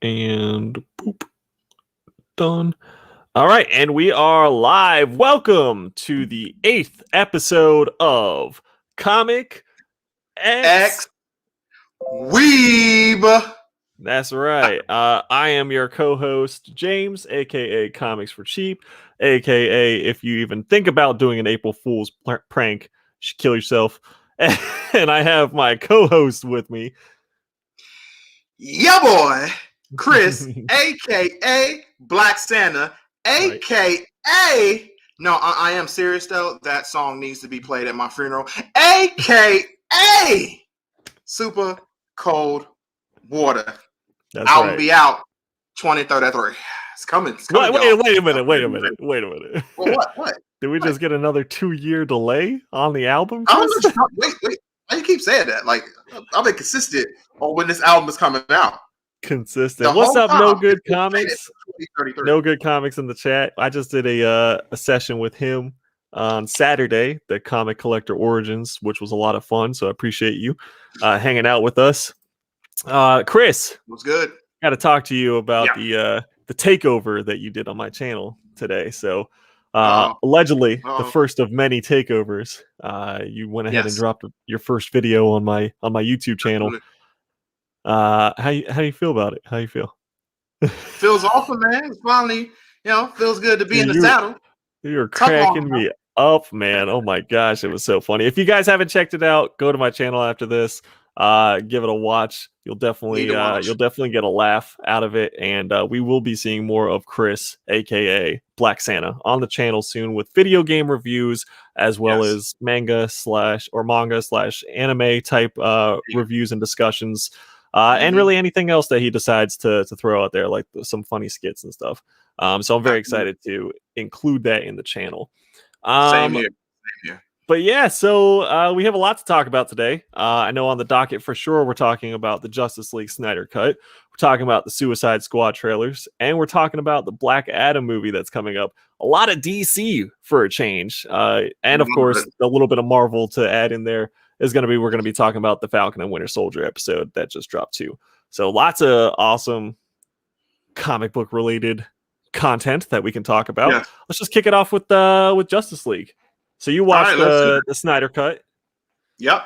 And boop, done. All right, and we are live. Welcome to the 8th episode of Comic X. Weeb. That's right. I am your co-host, James, aka Comics for Cheap, aka if you even think about doing an April Fool's prank, you should kill yourself. And I have my co-host with me. Yeah, boy. Chris, aka Black Santa, aka no, I am serious though. That song needs to be played at my funeral. AKA Super Cold Water. That's I'll right. be out 2033. It's coming. Wait a minute. What? Did we just get another 2-year delay on the album? Wait. Why you keep saying that? Like, I've been consistent on when this album is coming out. Consistent. What's up, No Good Comics? No Good Comics in the chat. I just did a session with him on Saturday, the Comic Collector Origins, which was a lot of fun. So I appreciate you hanging out with us. Chris, what's good? Got to talk to you about the takeover that you did on my channel today. So allegedly the first of many takeovers. You went ahead and dropped your first video on my YouTube channel. How you feel about it? How you feel? Feels awesome, man. It's finally, feels good to be in the saddle. You're cracking me up, man. Oh my gosh, it was so funny. If you guys haven't checked it out, go to my channel after this. Give it a watch. You'll definitely get a laugh out of it, and we will be seeing more of Chris, aka Black Santa, on the channel soon with video game reviews as well as manga / anime type reviews and discussions. And really anything else that he decides to throw out there, like some funny skits and stuff. So I'm very excited to include that in the channel. Same here. But yeah, so we have a lot to talk about today. I know on the docket for sure we're talking about the Justice League Snyder Cut. We're talking about the Suicide Squad trailers. And we're talking about the Black Adam movie that's coming up. A lot of DC for a change. And of course, a little bit of Marvel to add in there. We're going to be talking about the Falcon and Winter Soldier episode that just dropped too. So lots of awesome comic book related content that we can talk about. Yeah. Let's just kick it off with Justice League. So you watched the Snyder Cut. Yep.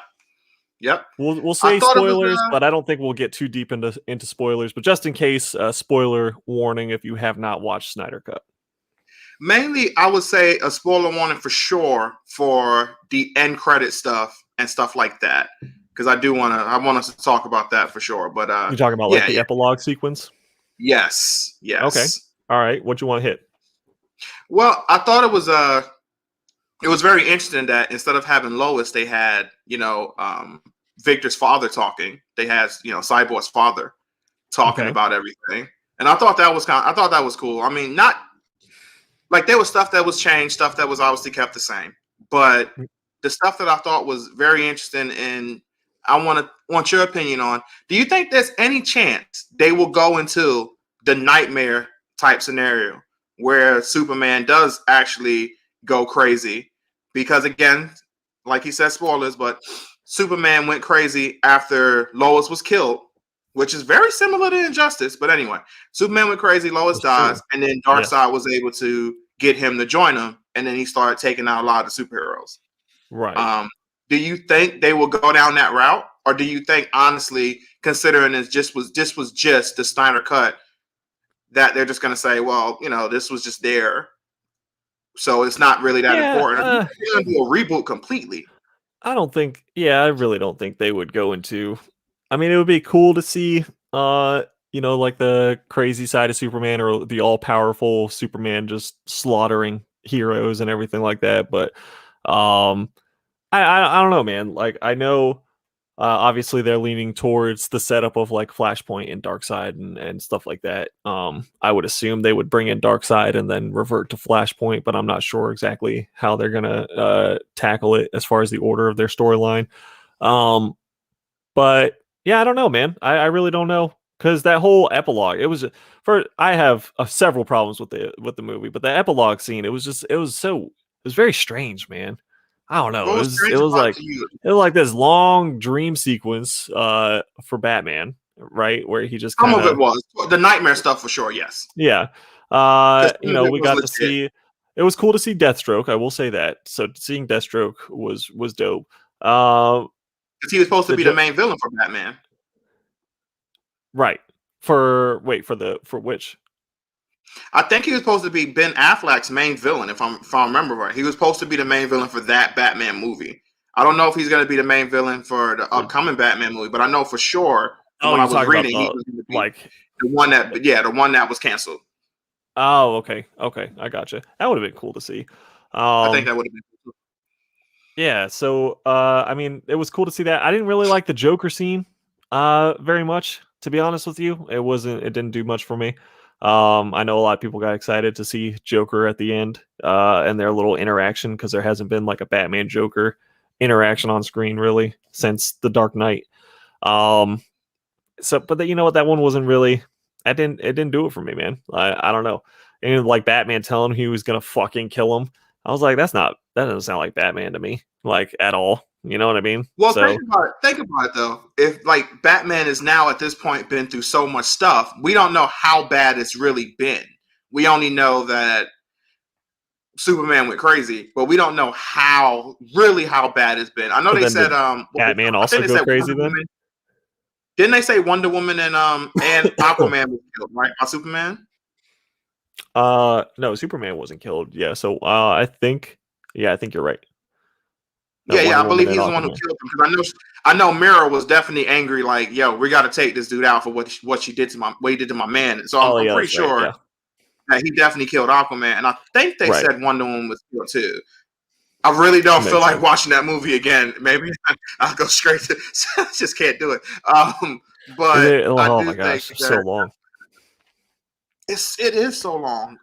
We'll say spoilers, but I don't think we'll get too deep into spoilers. But just in case, spoiler warning if you have not watched Snyder Cut. Mainly, I would say a spoiler warning for sure for the end credit stuff and stuff like that, because I want us to talk about that for sure. But you talking about the epilogue sequence? Yes. Okay. All right. What you want to hit? Well, I thought it was very interesting that instead of having Lois, they had Victor's father talking. They had Cyborg's father talking about everything, and I thought that was cool. I mean, not like there was stuff that was changed, stuff that was obviously kept the same, but the stuff that I thought was very interesting, and I want your opinion on. Do you think there's any chance they will go into the nightmare type scenario where Superman does actually go crazy? Because again, like he said, spoilers, but Superman went crazy after Lois was killed, which is very similar to Injustice. But anyway, Superman went crazy, Lois dies, and then Darkseid was able to get him to join him, and then he started taking out a lot of the superheroes. Right. Do you think they will go down that route, or do you think, honestly, considering this was just the Snyder Cut, that they're just going to say, well, this was just there, so it's not really that important? They're going to do a reboot completely. I really don't think they would go into. I mean, it would be cool to see, like the crazy side of Superman or the all-powerful Superman just slaughtering heroes and everything like that. But I don't know, man. Like, I know obviously they're leaning towards the setup of like Flashpoint and Darkseid and stuff like that. I would assume they would bring in Darkseid and then revert to Flashpoint, but I'm not sure exactly how they're gonna tackle it as far as the order of their storyline. But yeah, I don't know, man. I really don't know, because that whole epilogue, I have several problems with the movie, but the epilogue scene, it was very strange, man. I don't know. It was like this long dream sequence for Batman, right? Where he just Some kind of it of, was the nightmare stuff for sure. Yes, yeah. because some You of know, it we was got to legit. see. It was cool to see Deathstroke. I will say that. So seeing Deathstroke was dope. Because he was supposed to The be the main villain for Batman. right for for which? I think he was supposed to be Ben Affleck's main villain, if I remember right. He was supposed to be the main villain for that Batman movie. I don't know if he's going to be the main villain for the upcoming Batman movie, but I know for sure from Oh, what I you're was talking about reading, he the was going to be like. the one that, yeah, the one that was canceled. Oh, okay, okay, I gotcha. That would have been cool to see. I think Um, that would have been. yeah. So, I mean, it was cool to see that. I didn't really like the Joker scene, very much. To be honest with you, it wasn't. It didn't do much for me. I know a lot of people got excited to see Joker at the end, and their little interaction because there hasn't been like a Batman Joker interaction on screen really since The Dark Knight. Um, so but you know what, that one wasn't really, it didn't do it for me, man. I don't know. And like Batman telling him he was gonna fucking kill him, I was like, that doesn't sound like Batman to me, like at all, you know what I mean? Well, So think about it though. If like Batman is now at this point been through so much stuff, we don't know how bad it's really been. We only know that Superman went crazy, but we don't know how bad it's been. I know but they then said did Batman I think also they go said crazy Wonder then? Woman. Didn't they say Wonder Woman and Aquaman was killed, right? By Superman? No, Superman wasn't killed, yeah. So I think, yeah, I think you're right. Yeah, Wonder yeah, I Woman believe and he's the one who Aquaman. killed him. Because I know Mira was definitely angry, like, yo, we gotta take this dude out for what she did to what he did to my man. So Oh I'm yeah, pretty that's right, sure yeah. that he definitely killed Aquaman. And I think they Right, said Wonder Woman was killed too. I really don't feel makes like sense. watching that movie again. Maybe I'll go straight to. I just can't do it. Is But it, I oh do my think gosh, so that long. it is so long.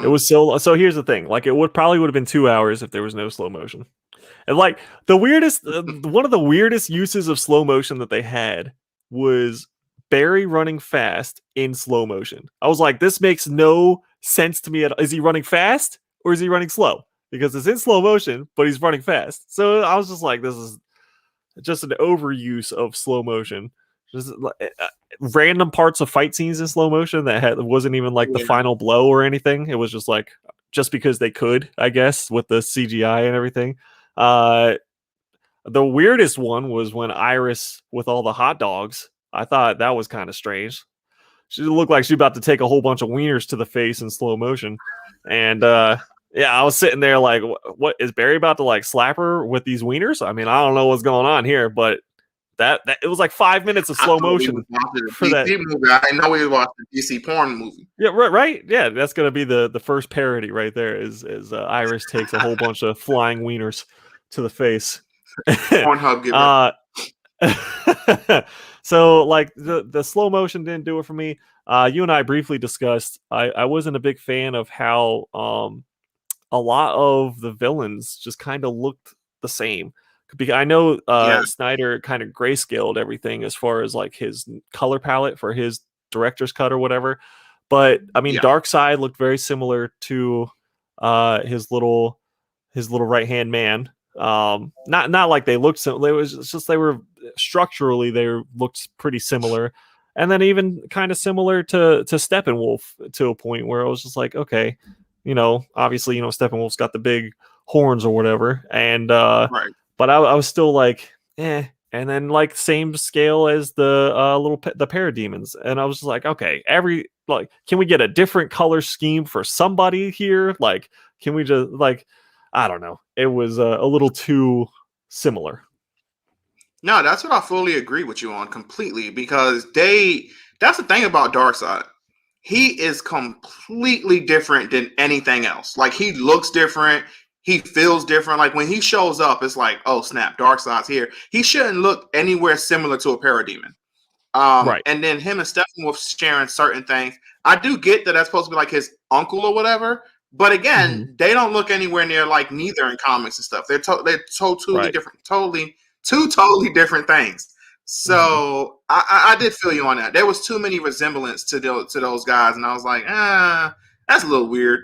It was so here's the thing, like it would have been 2 hours if there was no slow motion. And like the weirdest, one of the weirdest uses of slow motion that they had was Barry running fast in slow motion. I was like, this makes no sense to me at all. Is he running fast or is he running slow? Because it's in slow motion, but he's running fast. So I was just like, this is just an overuse of slow motion. Just random parts of fight scenes in slow motion that wasn't even like the Yeah, final blow or anything. It was just like just because they could, I guess, with the CGI and everything. Uh, the weirdest one was when Iris with all the hot dogs. I thought that was kind of strange. She looked like she was about to take a whole bunch of wieners to the face in slow motion, and yeah, I was sitting there like, what is Barry about to like slap her with these wieners? I mean, I don't know what's going on here, but that it was like 5 minutes of I slow thought we was motion watching a for that. DC movie. I didn't know we was watching a DC porn movie. Yeah, right. Yeah, that's gonna be the first parody right there. Is Iris takes a whole bunch of flying wieners to the face. Pornhub get ready. uh, so like the slow motion didn't do it for me. You and I briefly discussed. I wasn't a big fan of how a lot of the villains just kind of looked the same. Because I know Yeah, Snyder kind of grayscaled everything as far as like his color palette for his director's cut or whatever. But I mean, yeah, Darkseid looked very similar to his little right hand man. Not like they looked similar. It was just they were structurally they looked pretty similar, and then even kind of similar to Steppenwolf to a point where I was just like, okay, obviously, Steppenwolf's got the big horns or whatever, and right. but I was still like, eh. And then like same scale as the the parademons, and I was just like, okay, can we get a different color scheme for somebody here? Like, can we just like, I don't know. It was a little too similar. No, that's what I fully agree with you on completely because that's the thing about Darkseid. He is completely different than anything else. Like he looks different, he feels different. Like when he shows up, it's like, oh snap, Darkseid's here. He shouldn't look anywhere similar to a parademon. Right. And then him and Steppenwolf sharing certain things. I do get that that's supposed to be like his uncle or whatever, but Hmm. again, they don't look anywhere near like neither in comics and stuff. They're totally Right. different, two totally different things. Hmm. So I did feel you on that. There was too many resemblance to those guys, and I was like, that's a little weird.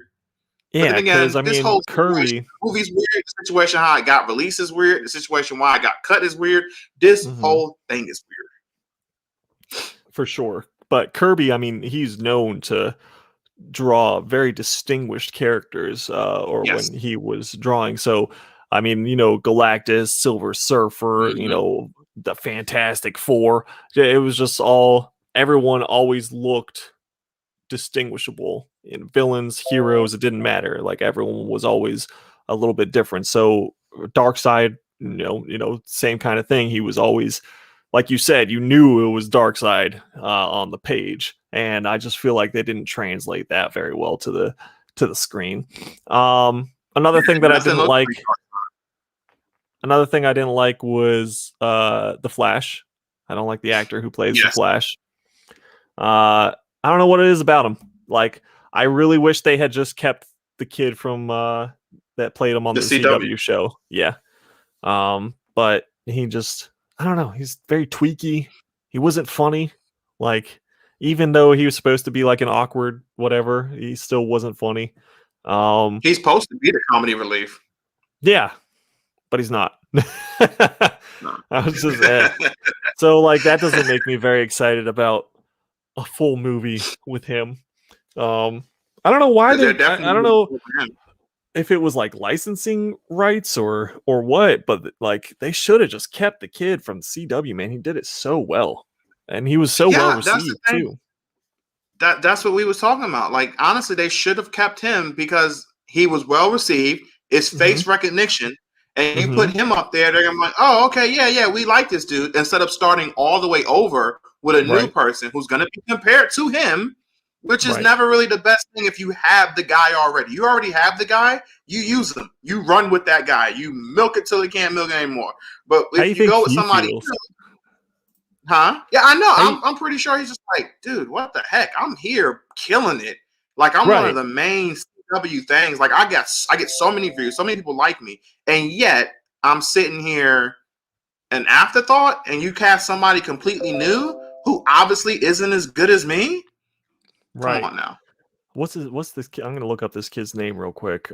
But then Yeah, because again, I this mean, whole situation, Curry. the movie's weird. The situation how it got released is weird. The situation why it got cut is weird. This Mhm. whole thing is weird. for sure. But Kirby, I mean, he's known to draw very distinguished characters, or Yes. when he was drawing. So, I mean, Galactus, Silver Surfer, Hmm. the Fantastic Four. It was just everyone always looked distinguishable in villains, heroes. It didn't matter. Like everyone was always a little bit different. So, Darkseid, same kind of thing. He was always, like you said, you knew it was Darkseid on the page, and I just feel like they didn't translate that very well to the screen. Another thing that I Nothing didn't looks like, pretty dark. another thing I didn't like was the Flash. I don't like the actor who plays the Yes. Flash. I don't know what it is about him. Like, I really wish they had just kept the kid from that played him on The the CW. CW show. Yeah. But he just, I don't know, he's very tweaky. He wasn't funny. Like, even though he was supposed to be like an awkward whatever, he still wasn't funny. He's supposed to be the comedy relief. Yeah, but he's not. No. I was just so like that doesn't make me very excited about a full movie with him. I don't know why They're I don't definitely know for him. if it was like licensing rights or what, but like they should have just kept the kid from CW, man. He did it so well. And he was so well Yeah, that's the received thing. too. That's what we was talking about. Like honestly, they should have kept him because he was well received. It's face recognition, and you put Mm-hmm. him up there. They're gonna be like, oh, okay, yeah, we like this dude. Instead of starting all the way over with a new Right. person who's gonna be compared to him, which is Right. never really the best thing if you have the guy already. You already have the guy. You use him. You run with that guy. You milk it till he can't milk it anymore. But How do you if you think go with he somebody feels? huh? Yeah, I know. How you, I'm pretty sure he's just like, dude, what the heck? I'm here killing it. Like I'm one of right. the main CW things. Like I get so many views, so many people like me, and yet I'm sitting here an afterthought, and you cast somebody completely new who obviously isn't as good as me. Come Right. on now. What's this kid? I'm gonna look up this kid's name real quick.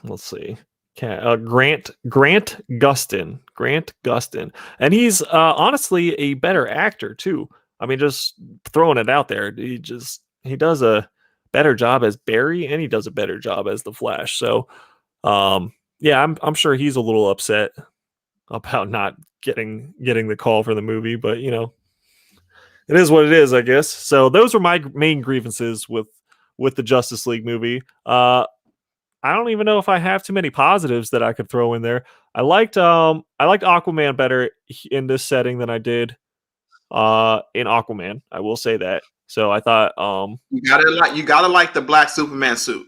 Let's see. Grant Gustin, and he's honestly a better actor too. I mean, just throwing it out there, he does a better job as Barry, and he does a better job as the Flash. So, yeah, I'm sure he's a little upset about not getting the call for the movie, but it is what it is, I guess. So those were my main grievances with the Justice League movie. I don't even know if I have too many positives that I could throw in there. I liked Aquaman better in this setting than I did in Aquaman. I will say that. So I thought You gotta like the black Superman suit.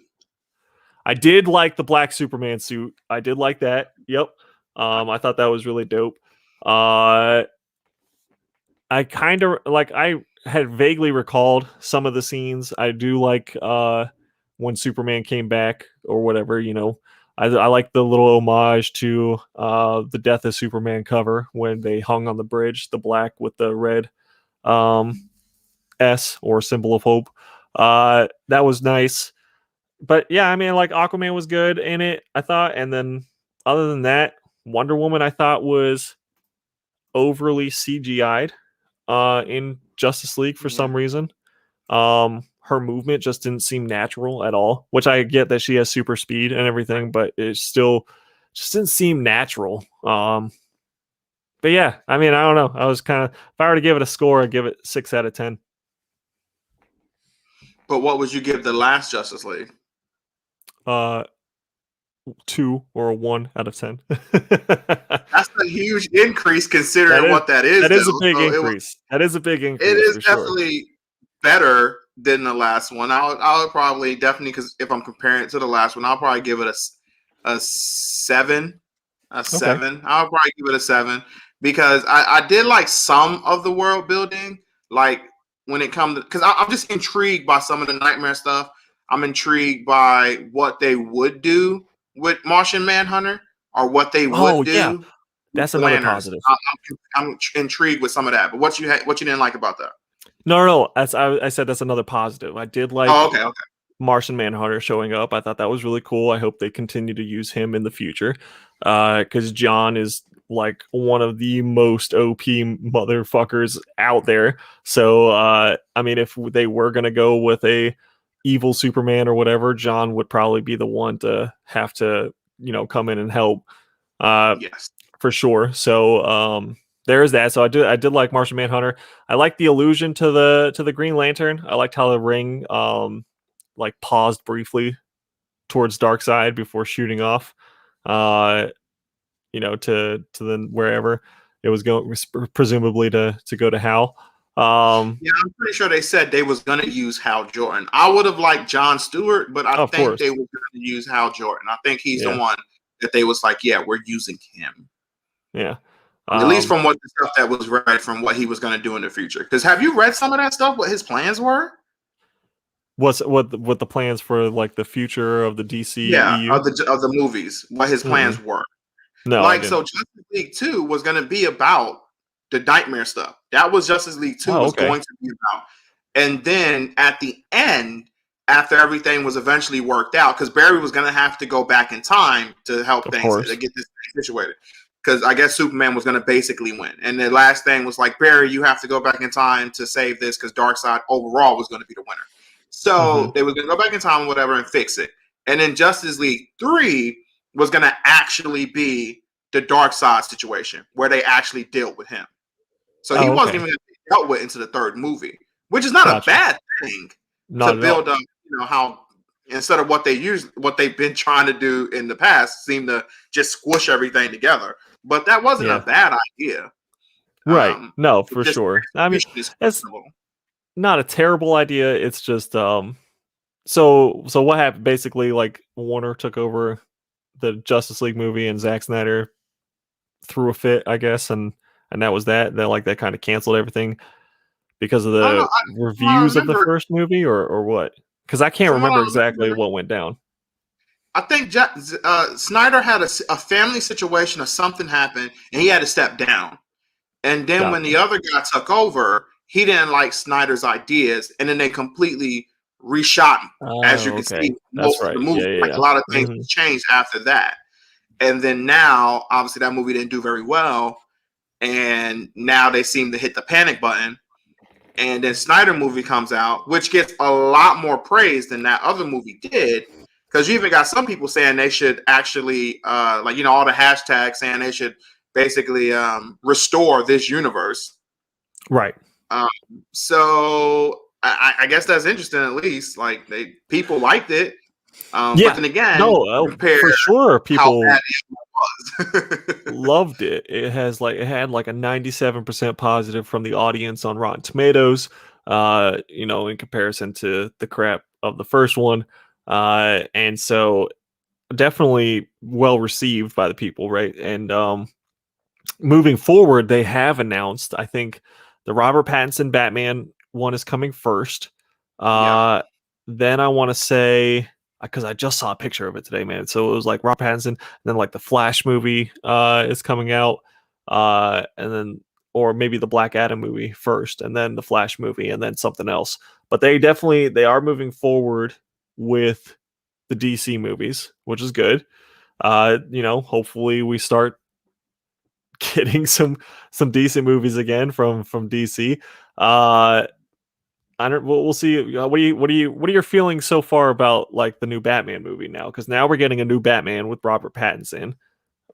I did like the black Superman suit. I did like that. Yep. I thought that was really dope. I kind of like I had vaguely recalled some of the scenes. I do like when Superman came back or whatever, I like the little homage to the Death of Superman cover when they hung on the bridge, the black with the red S or symbol of hope. That was nice. But yeah, I mean, like Aquaman was good in it, I thought. And then other than that, Wonder Woman I thought was overly CGI'd in Justice League for some reason. Her movement just didn't seem natural at all, which I get that she has super speed and everything, but it still just didn't seem natural. But yeah, I mean, I don't know. I was kind of, if I were to give it a score, I'd give it 6 out of 10. But what would you give the last Justice League? 2 or a 1 out of 10. That's a huge increase considering what that is. That is a though. big So increase. That is a big increase. it is for sure. definitely better than the last one. I would probably definitely, because if I'm comparing it to the last one, I'll probably give it a 7. A 7. I'll probably give it a 7 because I did like some of the world building, like when it comes to, because I'm just intrigued by some of the Nightmare stuff. I'm intrigued by what they would do with Martian Manhunter or what they would do. Yeah. That's another positive. I'm intrigued with some of that. But what you didn't like about that? No. I said that's another positive. I did like Okay. Martian Manhunter showing up. I thought that was really cool. I hope they continue to use him in the future because John is like one of the most OP motherfuckers out there. So I mean, if they were gonna go with a evil Superman or whatever, John would probably be the one to have to, come in and help. Uh, Yes. for sure. So there is that. So I did like Martian Manhunter. I like the allusion to the Green Lantern. I liked how the ring like paused briefly towards Darkseid before shooting off. Uh to then wherever it was going, presumably to go to Hal. Yeah, I'm pretty sure they said they was gonna use Hal Jordan. I would have liked John Stewart, but I Of think course. they were gonna use Hal Jordan. I think he's the Yeah. one that they was like, yeah, we're using him. Yeah. At least from what the stuff that was read from what he was gonna do in the future. Because have you read some of that stuff? What his plans were? What the plans for like the future of the DC Yeah, EU? of the movies, what his plans were. No, I Like, didn't. so Justice League 2 was going to be about the Nightmare stuff. That was Justice League 2 Oh, was okay. going to be about. And then at the end, after everything was eventually worked out, because Barry was going to have to go back in time to help Of things, course. to get this thing situated. Because I guess Superman was going to basically win. And the last thing was like, Barry, you have to go back in time to save this because Darkseid overall was going to be the winner. So they were going to go back in time or whatever and fix it. And then Justice League 3 was going to actually be the Darkseid situation where they actually dealt with him. So he wasn't even dealt with into the third movie, which is not a bad thing to build up, how instead of what they've been trying to do in the past, seem to just squish everything together. But that wasn't a bad idea. Right. No, for sure. I mean, it's not a terrible idea. It's just so what happened basically, like Warner took over the Justice League movie and Zack Snyder threw a fit, I guess, and that was that. That kind of canceled everything because of the reviews of the first movie, or what? Because I can't remember exactly what went down. I think Snyder had a family situation or something happened, and he had to step down. And then when the other guy took over, he didn't like Snyder's ideas, and then they completely reshot him. As you can see, most of the movie, like a lot of things changed after that. And then now, obviously, that movie didn't do very well, and now they seem to hit the panic button. And then Snyder movie comes out, which gets a lot more praise than that other movie did, because you even got some people saying they should actually, all the hashtags saying they should basically restore this universe. Right. So I guess that's interesting. At least, like people liked it. But then again, for sure, people how bad it was. loved it. It had like a 97% positive from the audience on Rotten Tomatoes. In comparison to the crap of the first one, and so definitely well received by the people, right? And moving forward, they have announced, I think, the Robert Pattinson Batman one is coming first. Then I want to say, because I just saw a picture of it today, man. So it was like Robert Pattinson, and then like the Flash movie is coming out, and then or maybe the Black Adam movie first, and then the Flash movie, and then something else. But they are moving forward with the DC movies, which is good. Hopefully we start getting some decent movies again from DC. We'll see. What are your feelings so far about like the new Batman movie now? Because now we're getting a new Batman with Robert Pattinson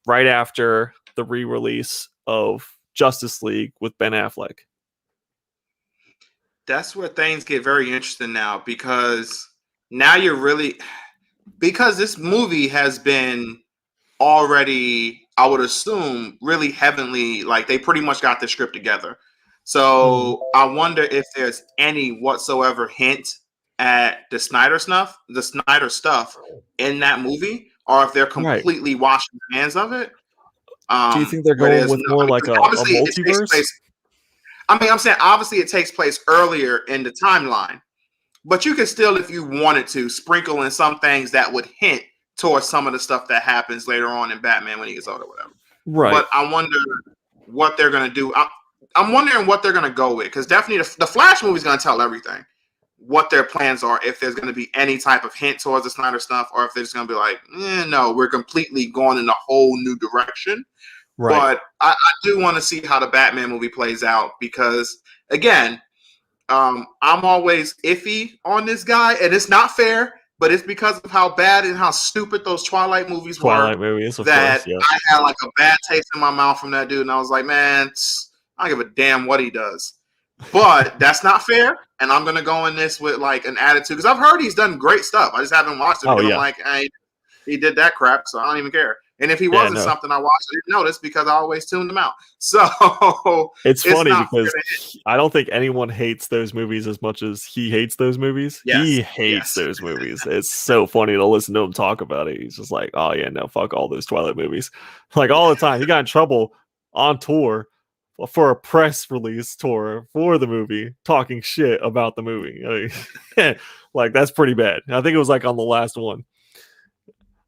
right after the re-release of Justice League with Ben Affleck. That's where things get very interesting now, because now because this movie has been already, I would assume, really heavenly. Like they pretty much got the script together. So I wonder if there's any whatsoever hint at the Snyder stuff in that movie, or if they're completely washing their hands of it. Do you think they're going with more like a multiverse? I'm saying obviously it takes place earlier in the timeline, but you can still, if you wanted to, sprinkle in some things that would hint towards some of the stuff that happens later on in Batman when he gets older, whatever. Right. But I wonder what they're going to do. I'm wondering what they're going to go with, because definitely the Flash movie is going to tell everything, what their plans are, if there's going to be any type of hint towards the Snyder stuff, or if they're just going to be like, no, we're completely going in a whole new direction. Right. But I do want to see how the Batman movie plays out because, again, I'm always iffy on this guy, and it's not fair, but it's because of how bad and how stupid those Twilight movies Twilight were movies, of that course. Yeah. I had like a bad taste in my mouth from that dude, and I was like, man, I don't give a damn what he does. But that's not fair, and I'm gonna go in this with like an attitude because I've heard he's done great stuff. I just haven't watched it because I'm like, hey, he did that crap, so I don't even care. And if he wasn't something I watched, I didn't notice because I always tuned him out. So it's funny because I don't think anyone hates those movies as much as he hates those movies. Yes. He hates those movies. It's so funny to listen to him talk about it. He's just like, oh yeah, no, fuck all those Twilight movies. Like all the time. He got in trouble on tour for a press release tour for the movie, talking shit about the movie. I mean, like that's pretty bad. I think it was like on the last one.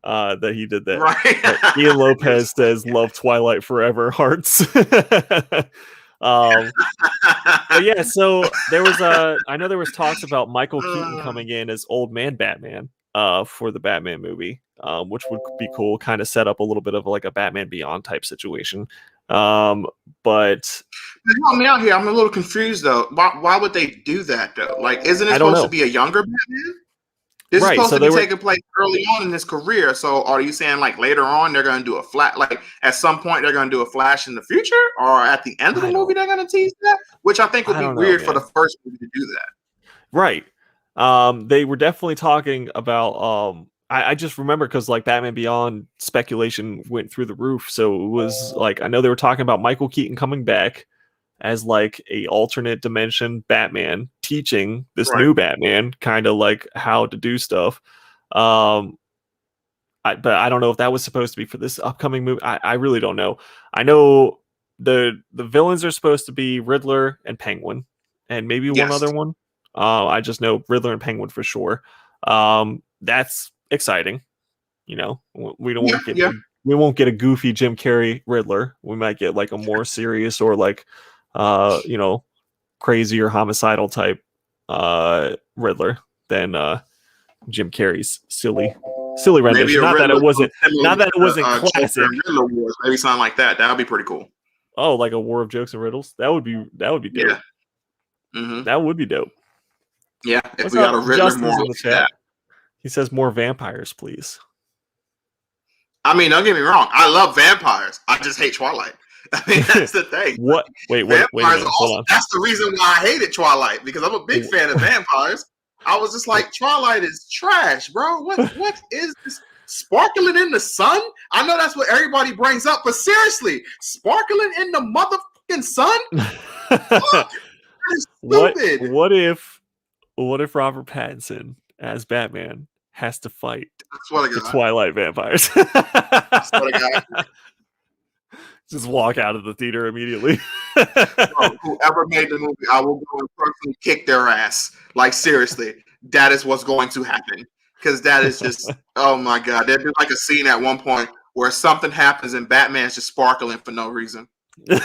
That he did that. Right. Ian Lopez says, "Love Twilight forever, hearts." But yeah, so there was I know there was talks about Michael Keaton coming in as Old Man Batman for the Batman movie, which would be cool. Kind of set up a little bit of like a Batman Beyond type situation. But help me out here. I'm a little confused though. Why would they do that though? Like, isn't it supposed to be a younger Batman? This is supposed to be taking place early on in his career. So are you saying like later on they're going to do a flash, like at some point they're going to do a flash in the future, or at the end of the movie they're going to tease that? Which I think would be weird for the first movie to do that. Right. They were definitely talking about I just remember because like Batman Beyond speculation went through the roof. So it was like I know they were talking about Michael Keaton coming back as like a alternate dimension Batman teaching this new Batman kind of like how to do stuff. But I don't know if that was supposed to be for this upcoming movie. I really don't know. I know the villains are supposed to be Riddler and Penguin and maybe one other one. I just know Riddler and Penguin for sure. That's exciting. You know, we don't want to get we won't get a goofy Jim Carrey Riddler. We might get like a more serious or like you know, crazy or homicidal type Riddler than Jim Carrey's silly rendition. Not that it wasn't classic. Maybe something like that. That would be pretty cool. Oh, like a War of Jokes and Riddles. That would be dope. Yeah. Mm-hmm. That would be dope. Yeah, if we got a Riddler more in the chat. He says more vampires, please. I mean, don't get me wrong. I love vampires. I just hate Twilight. I mean, that's the thing. What? Wait a minute. Hold on. That's the reason why I hated Twilight, because I'm a big fan of vampires. I was just like, Twilight is trash, bro. What is this? Sparkling in the sun? I know that's what everybody brings up, but seriously, sparkling in the motherfucking sun? That is stupid. What if Robert Pattinson as Batman has to fight the Twilight vampires? I swear to God. Just walk out of the theater immediately. Bro, whoever made the movie, I will go and personally kick their ass. Like, seriously, that is what's going to happen. Because that is just, oh my God. There'd be like a scene at one point where something happens and Batman's just sparkling for no reason. This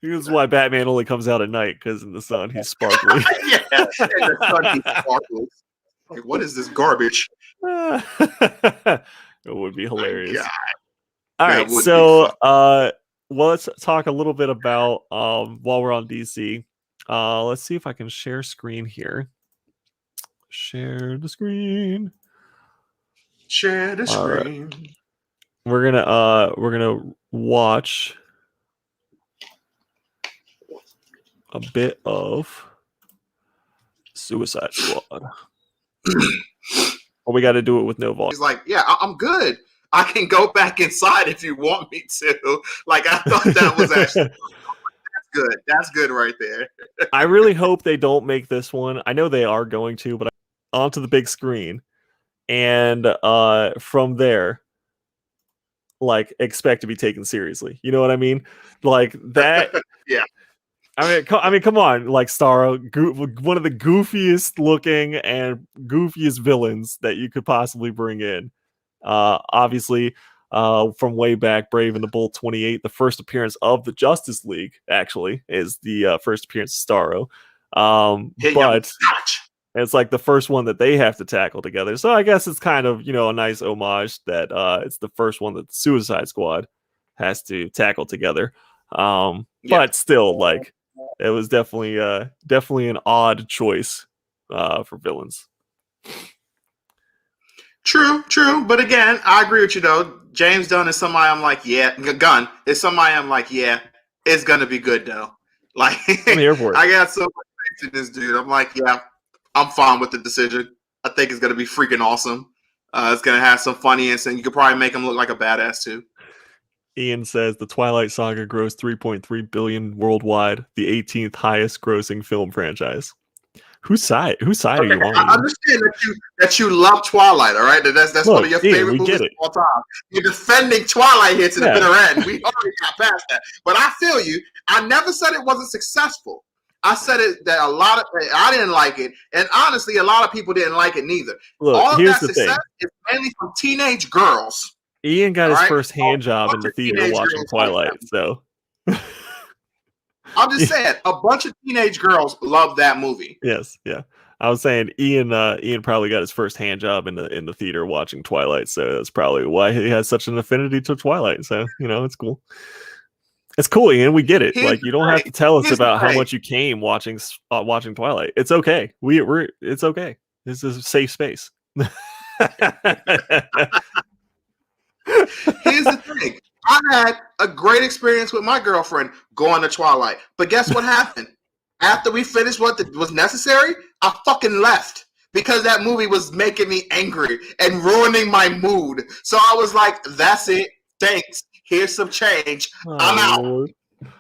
is why Batman only comes out at night, because in the sun he's sparkling. Yeah, in the sun he sparkles. Like, what is this garbage? It would be hilarious. God. All right, so well, let's talk a little bit about while we're on DC. Let's see if I can share screen here. Share the screen. Share the screen. Right. We're gonna watch a bit of Suicide Squad. Well, we got to do it with no volume. He's like, yeah, I'm good. I can go back inside if you want me to. Like, I thought that was actually good. That's good right there. I really hope they don't make this one. I know they are going to, but onto the big screen. And from there, like, expect to be taken seriously. You know what I mean? Like, that... Yeah. I mean, come on, like Starro, one of the goofiest looking and goofiest villains that you could possibly bring in. Obviously, from way back, Brave and the Bold 28, the first appearance of the Justice League actually is the first appearance of Starro. But And it's like the first one that they have to tackle together. So I guess it's kind of, a nice homage that it's the first one that the Suicide Squad has to tackle together. Yeah. But still, like, it was definitely an odd choice for villains. True. But again, I agree with you though. James Gunn is somebody I'm like, yeah. Gunn is somebody I'm like, yeah. It's gonna be good though. Like, I'm here for it. I got so much faith in this dude. I'm like, yeah, I'm fine with the decision. I think it's gonna be freaking awesome. It's gonna have some funny and you could probably make him look like a badass too. Ian says the Twilight Saga grossed 3.3 billion worldwide, the 18th highest grossing film franchise. Whose side are you on? I understand that you love Twilight, all right? That's Look, one of your favorite movies of all time. You're defending Twilight here to the bitter end. We already got past that. But I feel you. I never said it wasn't successful. I said it that I didn't like it, and honestly, a lot of people didn't like it neither. Look, all of here's that the success thing. is mainly from teenage girls. Ian got his first hand job in the theater watching Twilight, so I'm just saying, a bunch of teenage girls love that movie. Yes, yeah. I was saying Ian probably got his first hand job in the theater watching Twilight, so that's probably why he has such an affinity to Twilight. So, it's cool. It's cool, Ian. We get it. Like, you don't have to tell us about how much you came watching Twilight. It's okay. It's okay. This is a safe space. Here's the thing. I had a great experience with my girlfriend going to Twilight. But guess what happened? After we finished what was necessary, I fucking left because that movie was making me angry and ruining my mood. So I was like, that's it. Thanks. Here's some change. I'm out. Lord.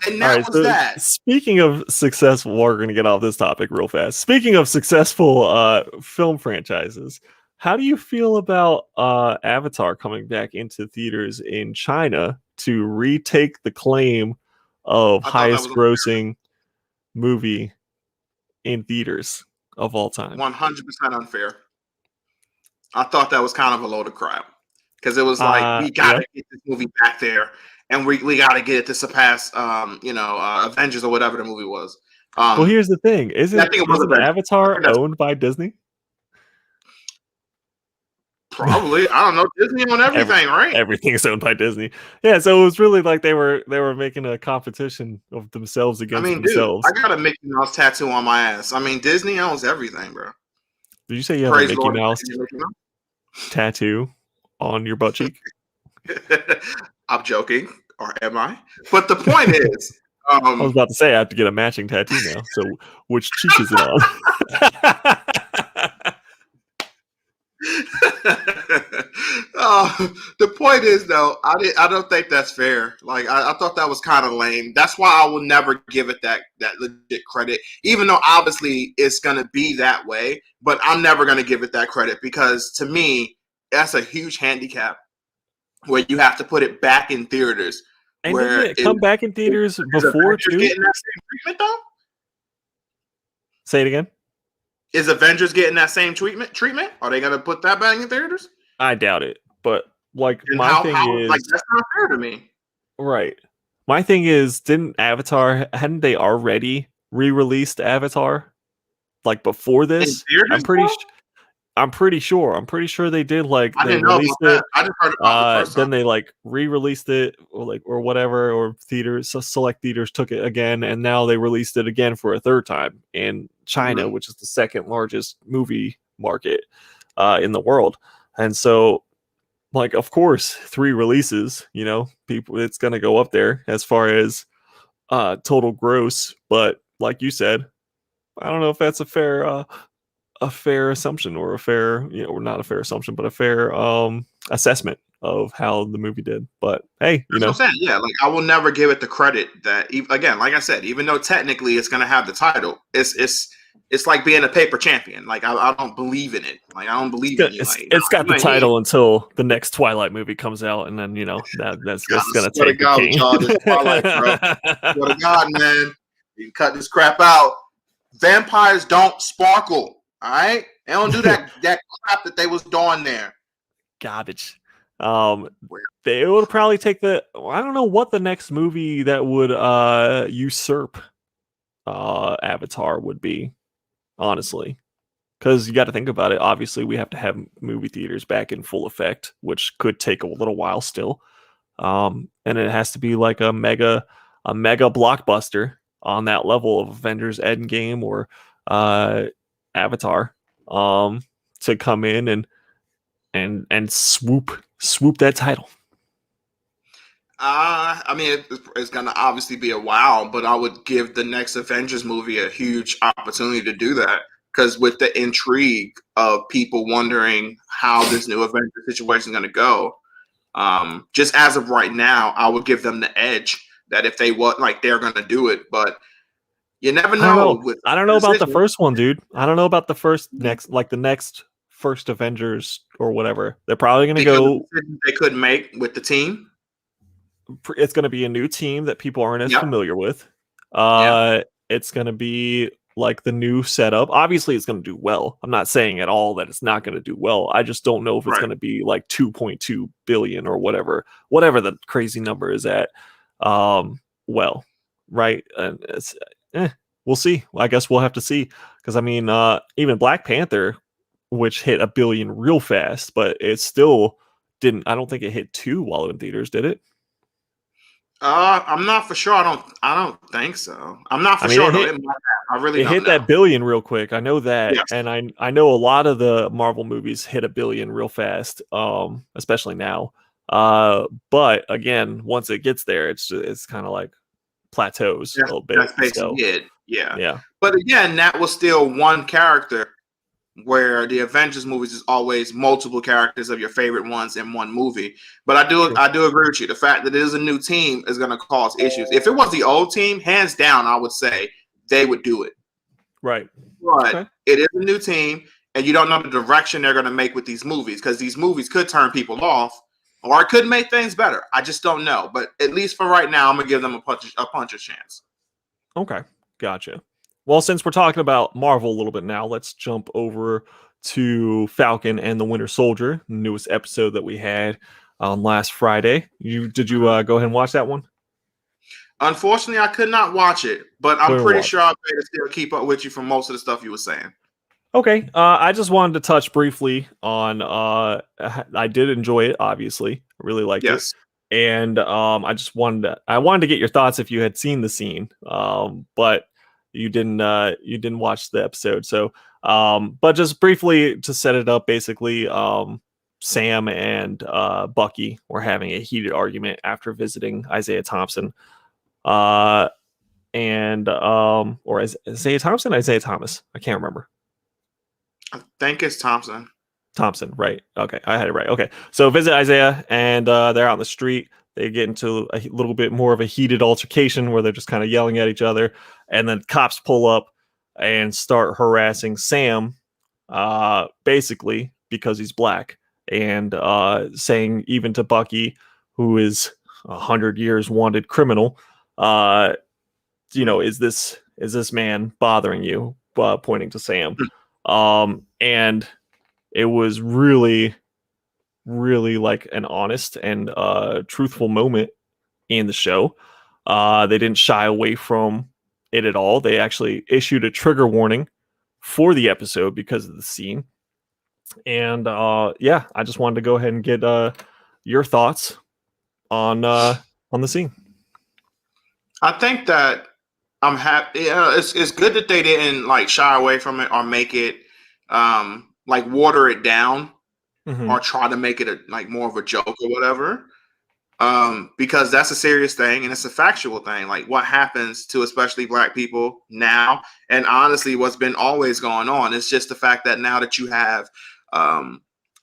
And that was that. Speaking of successful, we're going to get off this topic real fast. Speaking of successful film franchises, how do you feel about Avatar coming back into theaters in China to retake the claim of highest grossing movie in theaters of all time? 100% unfair. I thought that was kind of a load of crap because it was like, we got to get this movie back there and we got to get it to surpass, Avengers or whatever the movie was. Well, here's the thing. Isn't Avatar owned by Disney? Probably. I don't know. Disney on everything, right? Everything's owned by Disney. Yeah, so it was really like they were making a competition of themselves against themselves. Dude, I got a Mickey Mouse tattoo on my ass. I mean, Disney owns everything, bro. Did you say you have a Mickey Mouse tattoo on your butt cheek? I'm joking, or am I? But the point is, I was about to say I have to get a matching tattoo now. So which cheek is it on? The point is, though, I don't think that's fair. Like, I thought that was kind of lame. That's why I will never give it that legit credit, even though obviously it's gonna be that way. But I'm never gonna give it that credit because to me, that's a huge handicap where you have to put it back in theaters. And didn't it come back in theaters before too? Getting that same treatment, though? Say it again. Is Avengers getting that same treatment? Are they going to put that back in theaters? I doubt it. But like, my thing is, like, that's not fair to me. Right. My thing is, hadn't they already re-released Avatar like before this? I'm pretty sure they did. Like, they released it. I just heard about the first then they like re-released it or whatever, or select theaters took it again, and now they released it again for a third time in China, which is the second largest movie market in the world. And so, like, of course, 3 releases, people, it's gonna go up there as far as total gross. But like you said, I don't know if that's a fair assumption or a fair, or not a fair assumption, but a fair assessment of how the movie did. But hey, That's what I'm saying. Yeah, like, I will never give it the credit that, again, like I said, even though technically it's going to have the title, it's like being a paper champion. Like, I don't believe in it. Like, I don't believe in it. It's got the title until the next Twilight movie comes out, and then that's going to take the king. Twilight, bro. Swear to God, man, you can cut this crap out. Vampires don't sparkle. All right, they don't do that crap that they was doing there. Garbage. They would probably take I don't know what the next movie that would usurp Avatar would be. Honestly, because you got to think about it. Obviously, we have to have movie theaters back in full effect, which could take a little while still. And it has to be like a mega blockbuster on that level of Avengers Endgame or Avatar, to come in and swoop that title. I mean, it's going to obviously be a while, but I would give the next Avengers movie a huge opportunity to do that. Because with the intrigue of people wondering how this new Avengers situation is going to go, just as of right now, I would give them the edge that if they want, like, they're going to do it. But you never I don't know. know. I don't know about the first one, dude. I don't know about the next first Avengers or whatever. They're probably going to go. They couldn't make with the team. It's going to be a new team that people aren't as familiar with. It's going to be like the new setup. Obviously, it's going to do well. I'm not saying at all that it's not going to do well. I just don't know if it's going to be like 2.2 billion or whatever the crazy number is at. Well, right. And it's, we'll see. I guess we'll have to see. Because I mean, even Black Panther, which hit 1 billion real fast, but it still didn't. I don't think it hit 2 while in theaters, did it? I'm not for sure. I don't think so. I'm not for sure. I really don't hit know. that billion real quick. I know that, yes. and I know a lot of the Marvel movies hit 1 billion real fast, especially now. But again, once it gets there, it's kind of like plateaus a little bit. That's basically it. Yeah. But again, that was still one character. Where the Avengers movies is always multiple characters of your favorite ones in one movie. But I do agree with you. The fact that it is a new team is going to cause issues. If it was the old team, hands down, I would say they would do it. Right. But it is a new team, and you don't know the direction they're going to make with these movies, because these movies could turn people off, or it could make things better. I just don't know. But at least for right now, I'm going to give them a puncher's chance. Okay. Gotcha. Well, since we're talking about Marvel a little bit now, let's jump over to Falcon and the Winter Soldier, the newest episode that we had on last Friday. Did you go ahead and watch that one? Unfortunately, I could not watch it, but I'm pretty sure I'll be able to still keep up with you from most of the stuff you were saying. Okay. I just wanted to touch briefly on I did enjoy it, obviously. I really liked it. And I just wanted to get your thoughts if you had seen the scene. But you didn't watch the episode. So but just briefly to set it up, basically Sam and Bucky were having a heated argument after visiting Isaiah Thompson. Or Isaiah Thompson, Isaiah Thomas. I can't remember. I think it's Thompson. Thompson, right. Okay, I had it right. Okay. So visit Isaiah, and they're out in the street. They get into a little bit more of a heated altercation where they're just kind of yelling at each other. And then cops pull up and start harassing Sam, basically because he's black, and saying even to Bucky, who is 100 years wanted criminal, is this man bothering you? Pointing to Sam. And it was really, really like an honest and truthful moment in the show. They didn't shy away from it at all. They actually issued a trigger warning for the episode because of the scene. And I just wanted to go ahead and get your thoughts on the scene. I think that I'm happy. It's good that they didn't like shy away from it or make it like water it down or try to make it like more of a joke or whatever. Because that's a serious thing and it's a factual thing. Like what happens to especially black people now, and honestly, what's been always going on. It's just the fact that now that you have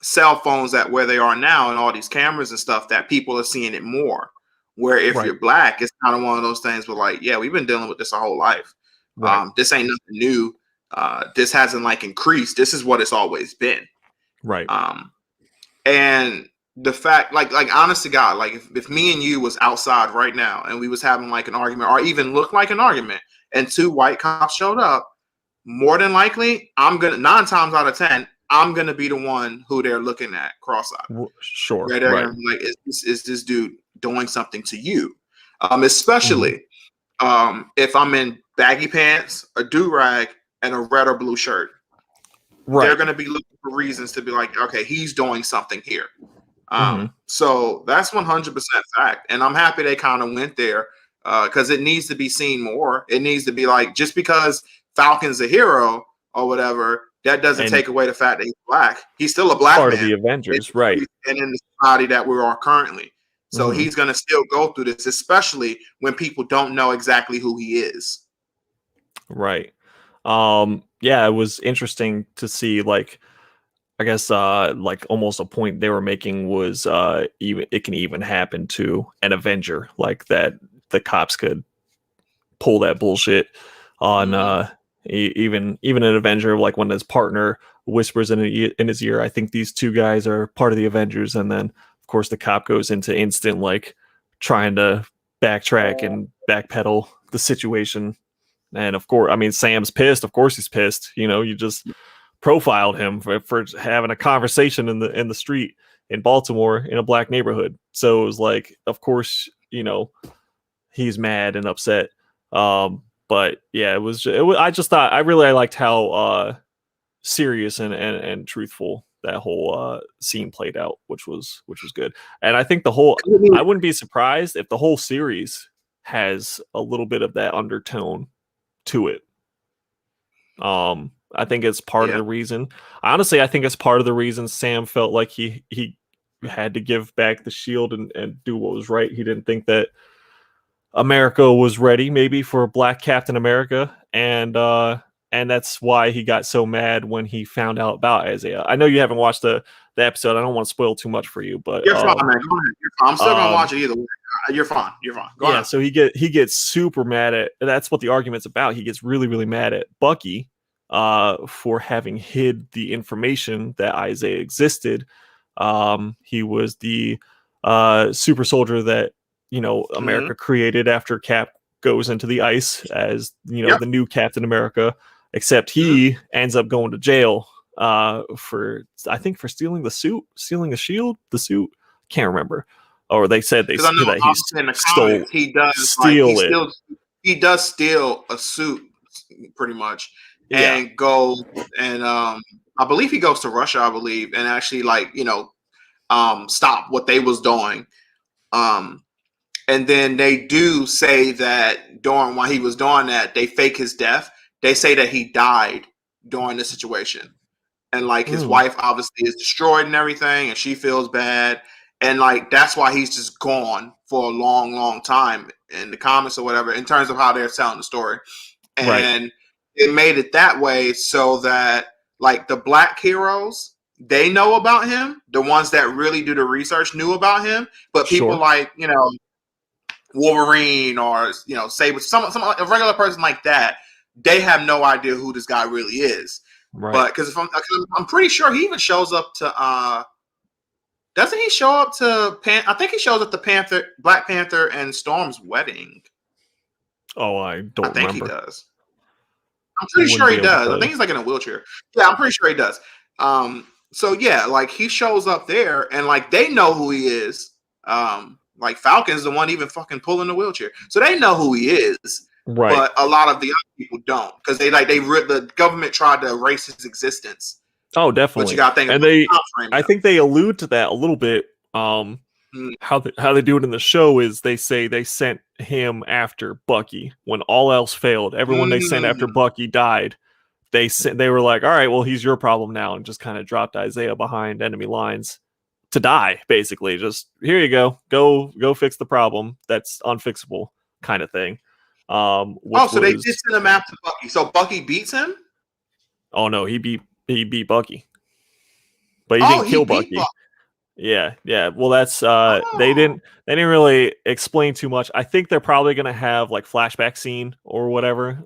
cell phones at where they are now and all these cameras and stuff, that people are seeing it more. Where if you're black, it's kind of one of those things where like, yeah, we've been dealing with this our whole life. This ain't nothing new. This hasn't like increased. This is what it's always been. Right. And the fact, like honest to God, like if me and you was outside right now and we was having like an argument or even looked like an argument and 2 white cops showed up, more than likely, 9 times out of 10, I'm going to be the one who they're looking at cross-eyed. Sure. Right. Like, is this dude doing something to you? Especially if I'm in baggy pants, a do-rag, and a red or blue shirt. they're Right. going to be looking for reasons to be like, okay, he's doing something here. Mhm. So that's 100% fact, and I'm happy they kind of went there because it needs to be seen more. It needs to be like, just because Falcon's a hero or whatever, that doesn't And take away the fact that he's black. He's still a black part of man the Avengers, right? and in the society that we are currently. So Mhm. he's going to still go through this, especially when people don't know exactly who he is. Right. Yeah, it was interesting to see, like, I guess like almost a point they were making was even it can even happen to an Avenger, like that the cops could pull that bullshit on Mhm. even an Avenger, like when his partner whispers in his ear, I think these two guys are part of the Avengers, and then of course the cop goes into instant like trying to backtrack and backpedal the situation. And of course, I mean, Sam's pissed. Of course, he's pissed. You know, you just profiled him for having a conversation in the street in Baltimore in a black neighborhood. So it was like, of course, you know, he's mad and upset. But yeah, it was. I just thought I really liked how serious and truthful that whole scene played out, which was good. And I think I wouldn't be surprised if the whole series has a little bit of that undertone to it. I think it's part of Yeah. the reason. Honestly, I think it's part of the reason Sam felt like he had to give back the shield and do what was right. He didn't think that America was ready, maybe, for a black Captain America, and that's why he got so mad when he found out about Isaiah. I know you haven't watched the episode. I don't want to spoil too much for you, but You're fine, man. Go ahead. You're fine. I'm still gonna um, watch it either way. You're fine. You're fine. Go yeah, ahead. so he gets super mad at. That's what the argument's about. He gets really mad at Bucky for having hid the information that Isaiah existed. He was the super soldier that Mhm. America created after Cap goes into the ice as Yep. the new Captain America. Except Mhm. he ends up going to jail for, I think, for stealing the shield, the suit. Can't remember. Or they said Because I know that obviously in the comics he does like steal it. he does steal a suit pretty much Yeah. and go and I believe he goes to Russia, I believe, and actually like, stop what they was doing. Um and then they do say that during while he was doing that, they fake his death. They say that he died during the situation. And like his Mm, wife obviously is destroyed and everything, and she feels bad, and like that's why he's just gone for a long time in the comics or whatever, in terms of how they're telling the story. right. And it made it that way so that like the black heroes, they know about him, the ones that really do the research knew about him, but people Sure. like Wolverine or Saber, some a regular person like that, they have no idea who this guy really is. Right. But because I'm pretty sure he even shows up to doesn't he show up to I think he shows up to Black Panther and Storm's wedding. Oh, I I don't think he remember. does. I'm pretty Wouldn't sure be he able to does. tell I you. think he's like in a wheelchair. Yeah, I'm pretty sure he does. So yeah, like he shows up there and like they know who he is. Like Falcon's the one even fucking pulling the wheelchair. So they know who he is, Right. but a lot of the other people don't because the government tried to erase his existence. Oh, But you definitely. got to think about And the time frame I think they allude to that a little bit. though. How they do it in the show is they say they sent him after Bucky when all else failed. Everyone they sent after Mm. Bucky died. They were like, all right, well, he's your problem now, and just kind of dropped Isaiah behind enemy lines to die, basically. Just here you go fix the problem that's unfixable, kind of thing. Oh, Which so they did was, send him after Bucky. So Bucky beats him. oh no, he beat Bucky, but he Oh, didn't he kill beat Bucky. Bucky. Yeah, yeah. Well, that's Oh, they didn't really explain too much. I think they're probably gonna have like flashback scene or whatever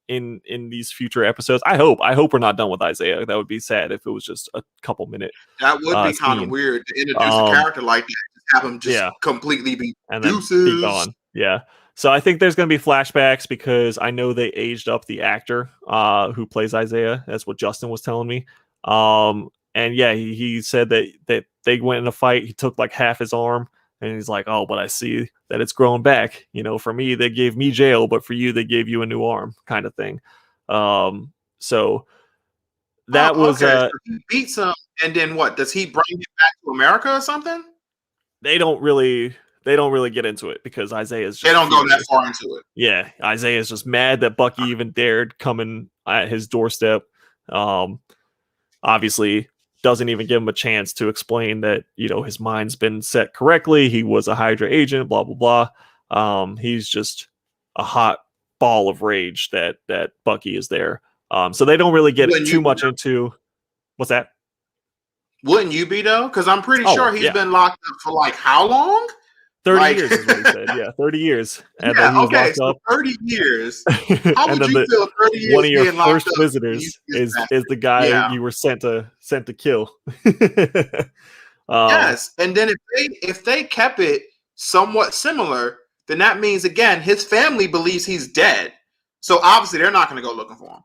in these future episodes. I hope we're not done with Isaiah. That would be sad if it was just a couple minute that would be kind of scene. weird to introduce a Um character like that. Just have him just yeah, completely be and then be deuces. gone. Yeah. So I think there's going to be flashbacks because I know they aged up the actor who plays Isaiah. That's what Justin was telling me. And yeah, he said that they went in a fight. He took like half his arm, and he's like, "Oh, but I see that it's grown back. For me, they gave me jail, but for you, they gave you a new arm," kind of thing. So that was okay. So he beats him, and then what? Does he bring him back to America or something? they don't really get into it because Isaiah is They just don't go that furious. far into it. Yeah, Isaiah is just mad that Bucky even dared come in at his doorstep. Obviously doesn't even give him a chance to explain that, his mind's been set correctly. He was a Hydra agent, blah, blah, blah. He's just a hot ball of rage that Bucky is there. So they don't really get too much into what's that? Wouldn't you be though? Because I'm pretty sure he's yeah. been locked up for like how long? 30 years is what he said. Yeah, 30 years. And yeah, then he was locked up. 30 years. How would you feel 30 years one of your being locked first up visitors is the guy you were sent to kill. Yes, and then if they kept it somewhat similar, then that means again his family believes he's dead. So obviously they're not going to go looking for him.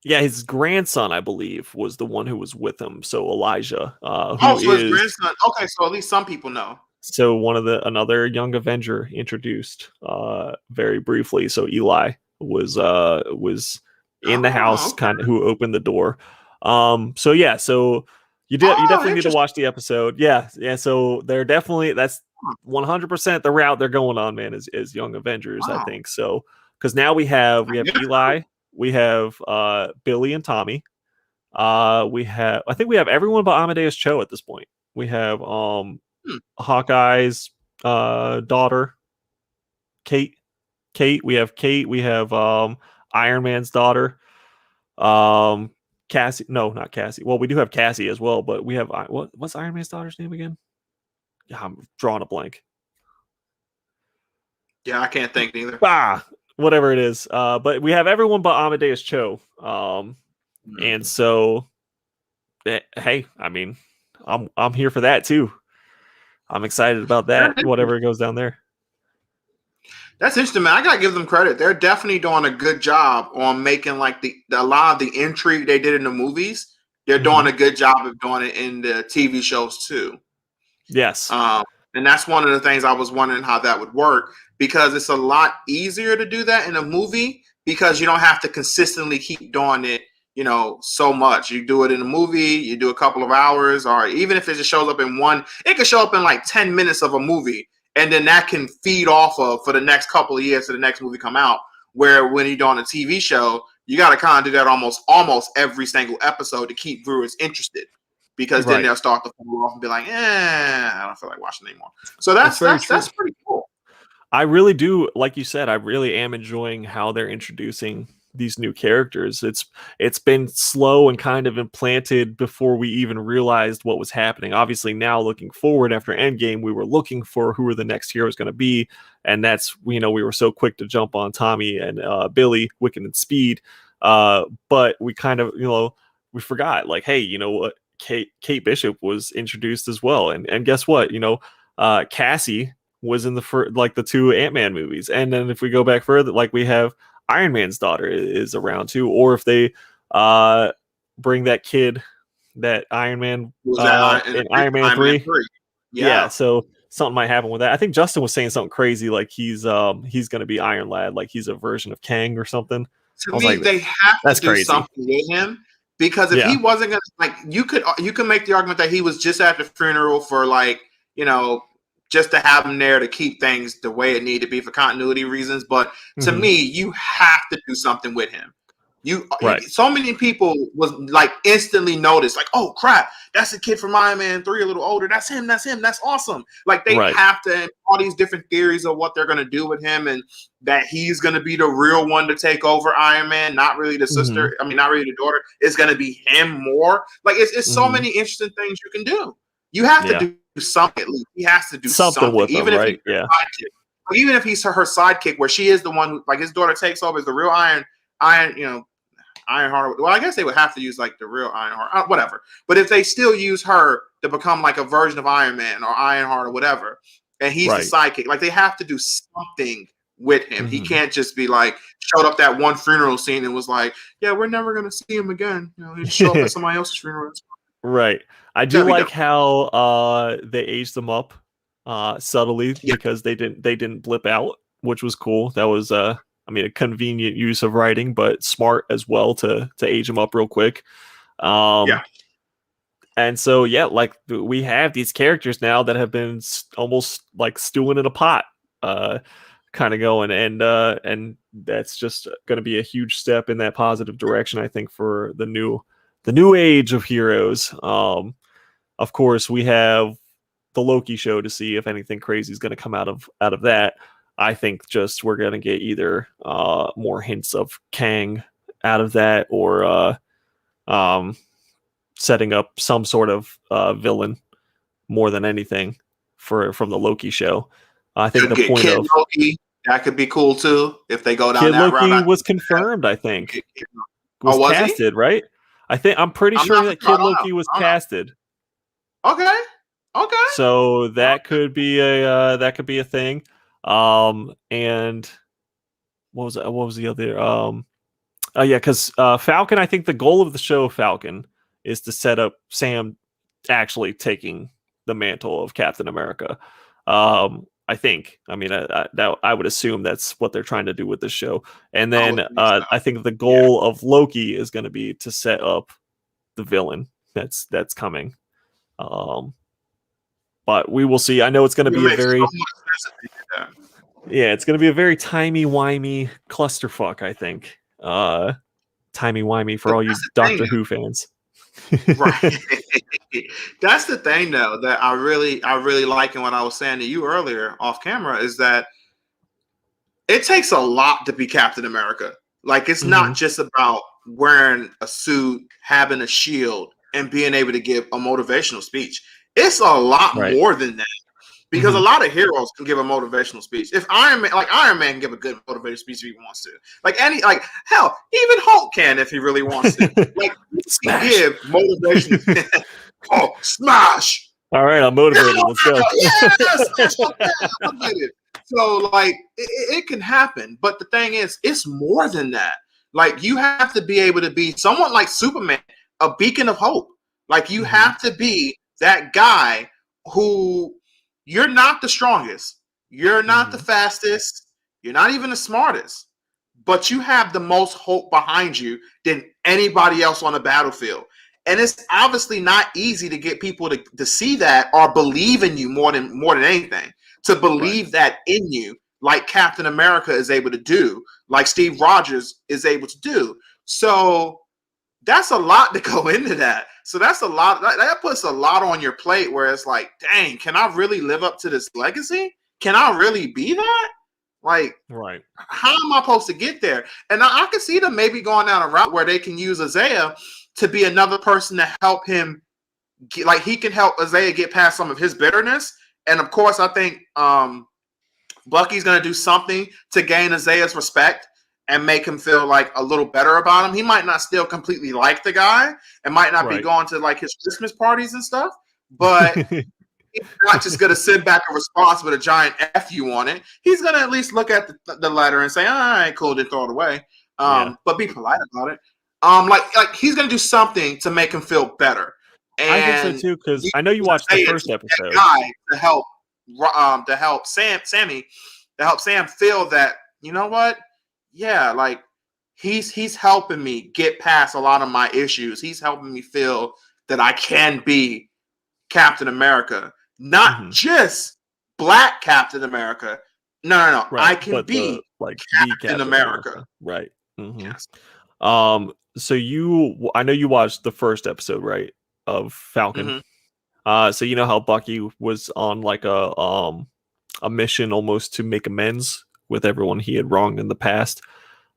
Yeah, his grandson, I believe, was the one who was with him. So Elijah, his grandson. Okay, so at least some people know. So another young Avenger introduced very briefly. So Eli was in the house, kind of who opened the door. So yeah, so you definitely need to watch the episode. Yeah. So they're definitely, that's 100% the route they're going on, man. Is Young Avengers, I think. So because now we have Eli, we have Billy and Tommy. I think we have everyone but Amadeus Cho at this point. We have Hawkeye's daughter, Kate. We have Kate. We have Iron Man's daughter. Cassie. No, not Cassie. Well, we do have Cassie as well, but we have what's Iron Man's daughter's name again? Yeah, I'm drawing a blank. Yeah, I can't think either. Whatever it is. But we have everyone but Amadeus Cho. And so, hey, I mean, I'm here for that too. I'm excited about that. Whatever goes down there. That's interesting, man. I gotta give them credit. They're definitely doing a good job on making like a lot of the intrigue they did in the movies. They're doing a good job of doing it in the TV shows too. Yes. And that's one of the things I was wondering how that would work, because it's a lot easier to do that in a movie because you don't have to consistently keep doing it, so much. You do it in a movie, you do a couple of hours, or even if it just shows up in it could show up in like 10 minutes of a movie. And then that can feed off of for the next couple of years to the next movie come out. Where when you're doing a TV show, you got to kind of do that almost every single episode to keep viewers interested, because then they'll start to fall off and be like, I don't feel like watching anymore. So that's pretty cool. I really do, like you said, I really am enjoying how they're introducing these new characters. It's been slow and kind of implanted before we even realized what was happening. Obviously now looking forward after Endgame, we were looking for who the next hero is going to be, and that's we were so quick to jump on Tommy and Billy, Wiccan and Speed, but we kind of we forgot, like, hey, you know what, Kate Bishop was introduced as well, and guess what, Cassie was in the two Ant-Man movies, and then if we go back further, like we have Iron Man's daughter is around too, or if they bring that kid that Iron Man in Iron Man 3. Yeah, so something might happen with that. I think Justin was saying something crazy, like he's gonna be Iron Lad, like he's a version of Kang or something. To me, they have to do something with him, because if he wasn't gonna, like, you could make the argument that he was just at the funeral for like just to have him there to keep things the way it needed to be for continuity reasons. But to me, you have to do something with him. So many people was like instantly noticed, like, oh crap, that's a kid from Iron Man 3, a little older. That's him. That's awesome. Like they have to, all these different theories of what they're going to do with him, and that he's going to be the real one to take over Iron Man, not really the sister. I mean, not really the daughter. It's going to be him more. Like it's so many interesting things you can do. You have to do something at least. He has to do something with even him, if he's sidekick. Even if he's her sidekick, where she is the one who, like, his daughter takes over as the real Ironheart. Well, I guess they would have to use like the real Ironheart, whatever. But if they still use her to become like a version of Iron Man or Ironheart or whatever, and he's the sidekick, like they have to do something with him. He can't just be like showed up that one funeral scene and was like, yeah, we're never gonna see him again. He'd show up at somebody else's funeral. Right. I do like how they aged them up subtly, because they didn't blip out, which was cool. That was a convenient use of writing, but smart as well to age them up real quick. Yeah. And so, yeah, like we have these characters now that have been almost like stewing in a pot, kind of going, and that's just going to be a huge step in that positive direction, I think, for the new age of heroes. Of course, we have the Loki show to see if anything crazy is going to come out of that. I think just we're going to get either more hints of Kang out of that, or setting up some sort of villain more than anything from the Loki show. I think the point Kid of Loki, that could be cool too if they go down Kid that route. Loki was confirmed. I think was was casted, he? right? I'm pretty sure that Kid Loki was casted. Okay. So that could be a thing. And what was the other? Yeah, because Falcon. I think the goal of the show Falcon is to set up Sam actually taking the mantle of Captain America. I think. I mean, I would assume that's what they're trying to do with the show. And then I think the goal of Loki is going to be to set up the villain that's coming. But we will see. I know it's going to be a very it's going to be a very timey-wimey clusterfuck, I think. Timey-wimey for all you Doctor Who fans. Right. That's the thing, though, that I really like, and what I was saying to you earlier off camera is that it takes a lot to be Captain America. Like, it's not just about wearing a suit, having a shield, and being able to give a motivational speech. It's a lot more than that. Because a lot of heroes can give a motivational speech. If Iron Man can give a good motivational speech if he wants to. Hell, even Hulk can if he really wants to. Like, he can give motivation. Oh, smash! All right, I'm motivated. Let's go. Yes, I'm motivated. So, like, it can happen. But the thing is, it's more than that. Like, you have to be able to be someone like Superman, a beacon of hope. Like, you have to be that guy who... You're not the strongest. You're not the fastest. You're not even the smartest. But you have the most hope behind you than anybody else on the battlefield. And it's obviously not easy to get people to see that or believe in you more than anything. To believe that in you, like Captain America is able to do, like Steve Rogers is able to do. So that's a lot to go into that. So that's a lot. That puts a lot on your plate where it's like, dang, can I really live up to this legacy? Can I really be that? Like, how am I supposed to get there? And I can see them maybe going down a route where they can use Isaiah to be another person to help him. Like, he can help Isaiah get past some of his bitterness. And of course, I think Bucky's going to do something to gain Isaiah's respect and make him feel like a little better about him. He might not still completely like the guy and might not be going to like his Christmas parties and stuff, but he's not just going to sit back and respond with a giant F you on it. He's going to at least look at the letter and say, all right, cool, then throw it away. But be polite about it. Like he's going to do something to make him feel better. And I think so too, because I know you watched the first episode. Guy to help Sam feel that, you know what? Yeah, like he's helping me get past a lot of my issues. He's helping me feel that I can be Captain America, not just Black Captain America. No. I can be Captain America. Right. Yes. So I know you watched the first episode, right, of Falcon. So you know how Bucky was on like a mission almost to make amends with everyone he had wronged in the past.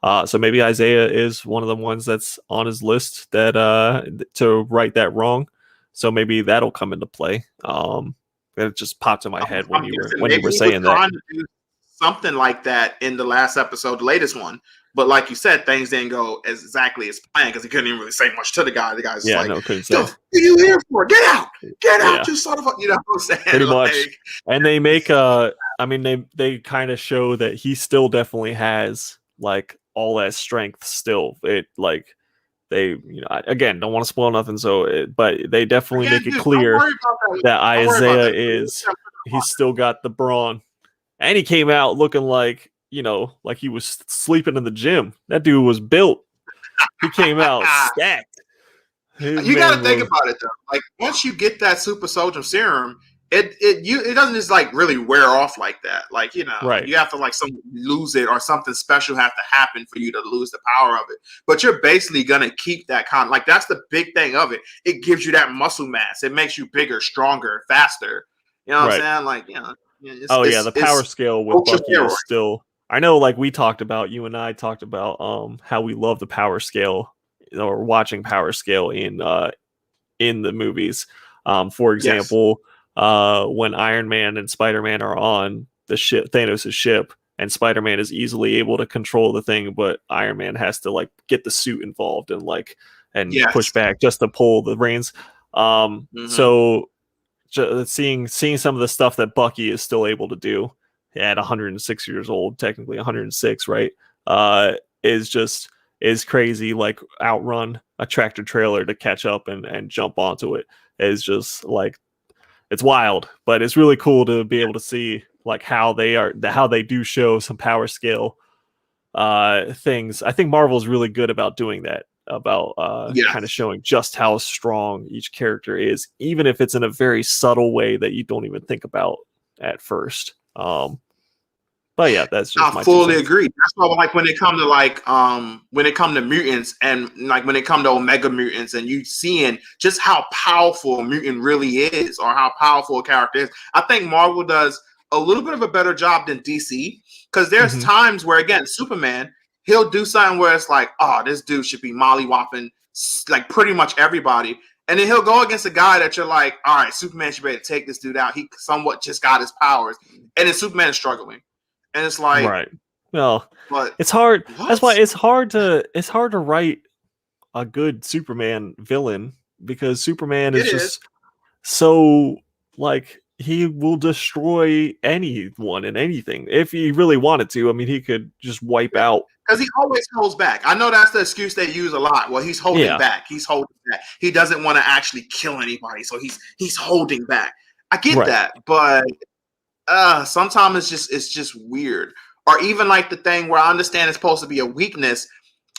So maybe Isaiah is one of the ones that's on his list that to right that wrong. So maybe that'll come into play. It just popped in my head when you were saying that. To do something like that in the last episode, the latest one. But like you said, things didn't go exactly as planned because he couldn't even really say much to the guy. The guy's couldn't say. What are you here for? Get out, you son of a, you know what I'm saying? Pretty much. And they make they kind of show that he still definitely has like all that strength still. It like they, again, don't want to spoil nothing. But they definitely make it clear that Isaiah he's still got the brawn, and he came out looking like, like he was sleeping in the gym. That dude was built. He came out stacked. His You got to man think was about it though. Like once you get that super soldier serum, it doesn't just like really wear off like that. Like right. you have to like lose it or something special have to happen for you to lose the power of it. But you're basically gonna keep that like that's the big thing of it. It gives you that muscle mass. It makes you bigger, stronger, faster. You know what Right. I'm saying? Like Oh yeah, the power it's scale with ultra Bucky steroid. is still. I know, like we talked about, you and I talked about how we love the power scale, or watching power scale in the movies. For Yes. example, when Iron Man and Spider-Man are on the ship, Thanos' ship, and Spider-Man is easily able to control the thing, but Iron Man has to like get the suit involved and push Yes. back just to pull the reins. Mm-hmm. So seeing some of the stuff that Bucky is still able to do at 106 years old, technically 106, right? Is just is crazy. Like outrun a tractor trailer to catch up and jump onto it is just like it's wild, but it's really cool to be able to see like how they do show some power scale things. I think Marvel's really good about doing that, about kind of Yes. showing just how strong each character is, even if it's in a very subtle way that you don't even think about at first. But yeah, that's just I my two fully cents. agree. That's why, like, when it come to when it come to mutants, and like when it come to Omega mutants, and you seeing just how powerful a mutant really is, or how powerful a character is, I think Marvel does a little bit of a better job than DC, because there's Mm-hmm. times where, again, Superman, he'll do something where it's like, oh, this dude should be mollywhopping like pretty much everybody. And then he'll go against a guy that you're like, all right, Superman should be able to take this dude out. He somewhat just got his powers. And then Superman is struggling. And it's like, Right. Well, but it's hard. That's why what? it's hard to write a good Superman villain, because Superman It is is. just so like he will destroy anyone and anything if he really wanted to. I mean, he could just wipe Yeah. out. Because he always holds back. I know that's the excuse they use a lot. Well, he's holding Yeah. back. He's holding back. He doesn't want to actually kill anybody, so he's holding back. I get Right. that, but sometimes it's just weird. Or even like the thing where I understand it's supposed to be a weakness,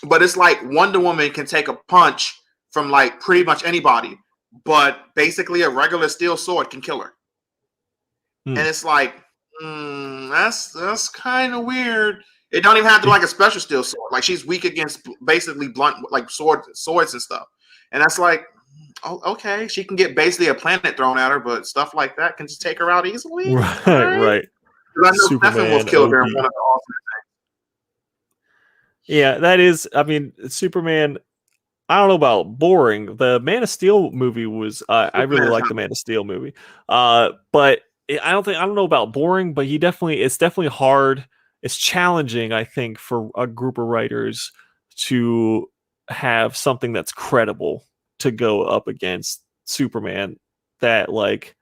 but it's like Wonder Woman can take a punch from like pretty much anybody, but basically a regular steel sword can kill her. Hmm. And it's like, that's kind of weird. It don't even have to like a special steel sword. Like she's weak against basically blunt like swords and stuff. And that's like, oh, okay, she can get basically a planet thrown at her, but stuff like that can just take her out easily. All Right. right. Right. Because I know Steppenwolf Superman killed her in one OP. of the alternate. Yeah, that is. I mean, Superman. I don't know about boring. The Man of Steel movie was. I really Superman's like not. the Man of Steel movie. But I don't know about boring. But it's definitely hard. It's challenging, I think, for a group of writers to have something that's credible to go up against Superman that like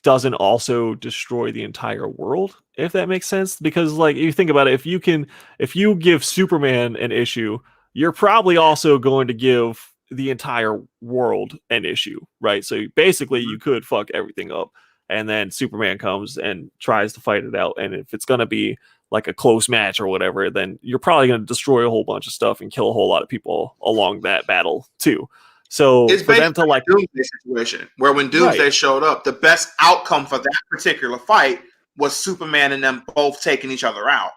doesn't also destroy the entire world, if that makes sense. Because like you think about it, if you give Superman an issue, you're probably also going to give the entire world an issue, right? So basically you could fuck everything up, and then Superman comes and tries to fight it out, and if it's going to be like a close match or whatever, then you're probably going to destroy a whole bunch of stuff and kill a whole lot of people along that battle too. So It's for them to basically like, a Doomsday situation where when right, Doomsday showed up, the best outcome for that particular fight was Superman and them both taking each other out.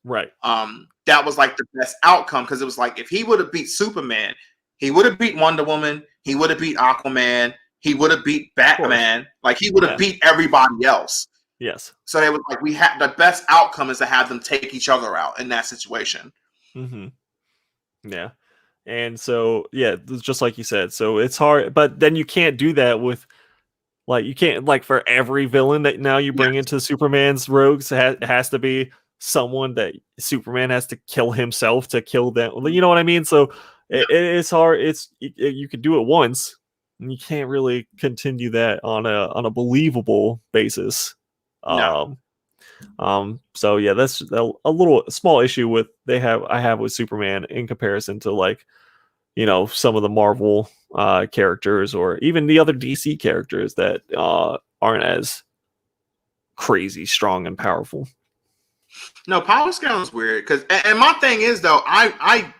right, That was like the best outcome because it was like if he would have beat Superman, he would have beat Wonder Woman, he would have beat Aquaman, he would have beat of course, Batman, like he would have yeah, beat everybody else. yes. So they was like, we had the best outcome is to have them take each other out in that situation. Mm-hmm. Yeah. And so, yeah, just like you said, so it's hard, but then you can't do that with like you can't like for every villain that now you Yeah, bring into Superman's rogues, it has to be someone that Superman has to kill himself to kill them. You know what I mean? So yeah, it's hard. You can do it once, and you can't really continue that on a believable basis. no, Um, so yeah, that's a little small issue with I have with Superman in comparison to like, some of the Marvel characters or even the other DC characters that aren't as crazy strong and powerful. no. Power scale is weird because, and my thing is though, I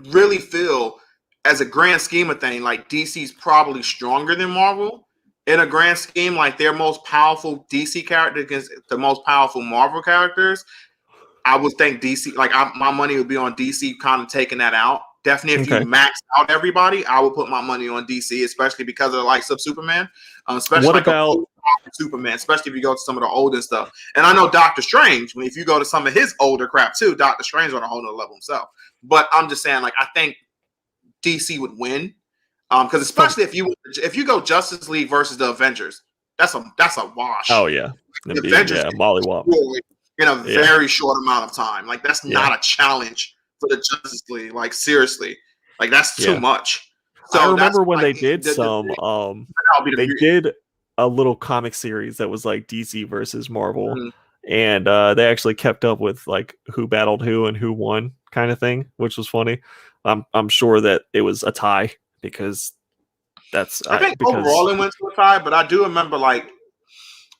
really feel as a grand scheme of thing, like DC's probably stronger than Marvel in a grand scheme. Like their most powerful DC character against the most powerful Marvel characters. I would think DC, like my money would be on DC kind of taking that out. Definitely, if you Okay. max out everybody, I would put my money on DC, especially because of the likes of Superman. Especially What like about Superman, especially if you go to some of the older stuff. And I know Doctor Strange, if you go to some of his older crap too, Doctor Strange on a whole nother level himself. But I'm just saying, like, I think DC would win. Because especially if you go Justice League versus the Avengers, that's a wash. Oh yeah. The Avengers mollywop in a very short amount of time. Like that's not a challenge for the Justice League. Like seriously, like that's too much. So I remember when they did they did a little comic series that was like DC versus Marvel, and they actually kept up with like who battled who and who won kind of thing, which was funny. I'm sure that it was a tie because I think overall it went to a tie, but I do remember like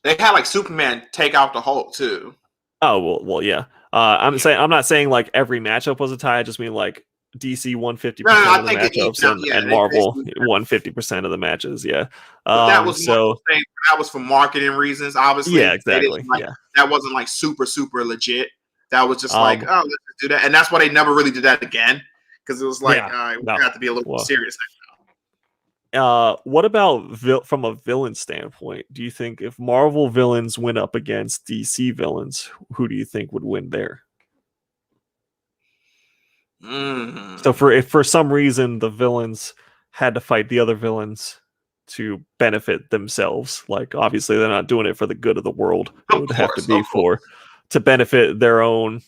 they had like Superman take out the Hulk too. Oh well, yeah. I'm not saying like every matchup was a tie. I just mean like DC won 50% of the matchups and Marvel won 50% of the matches. Yeah. That was that was for marketing reasons, obviously. Yeah, exactly. That wasn't like super legit. That was just like, oh, let's do that, and that's why they never really did that again because it was like, all right, we have to be a little more serious next time. What about from a villain standpoint? Do you think if Marvel villains went up against DC villains, who do you think would win there? So if for some reason the villains had to fight the other villains to benefit themselves, like obviously they're not doing it for the good of the world. It would have to be to benefit their own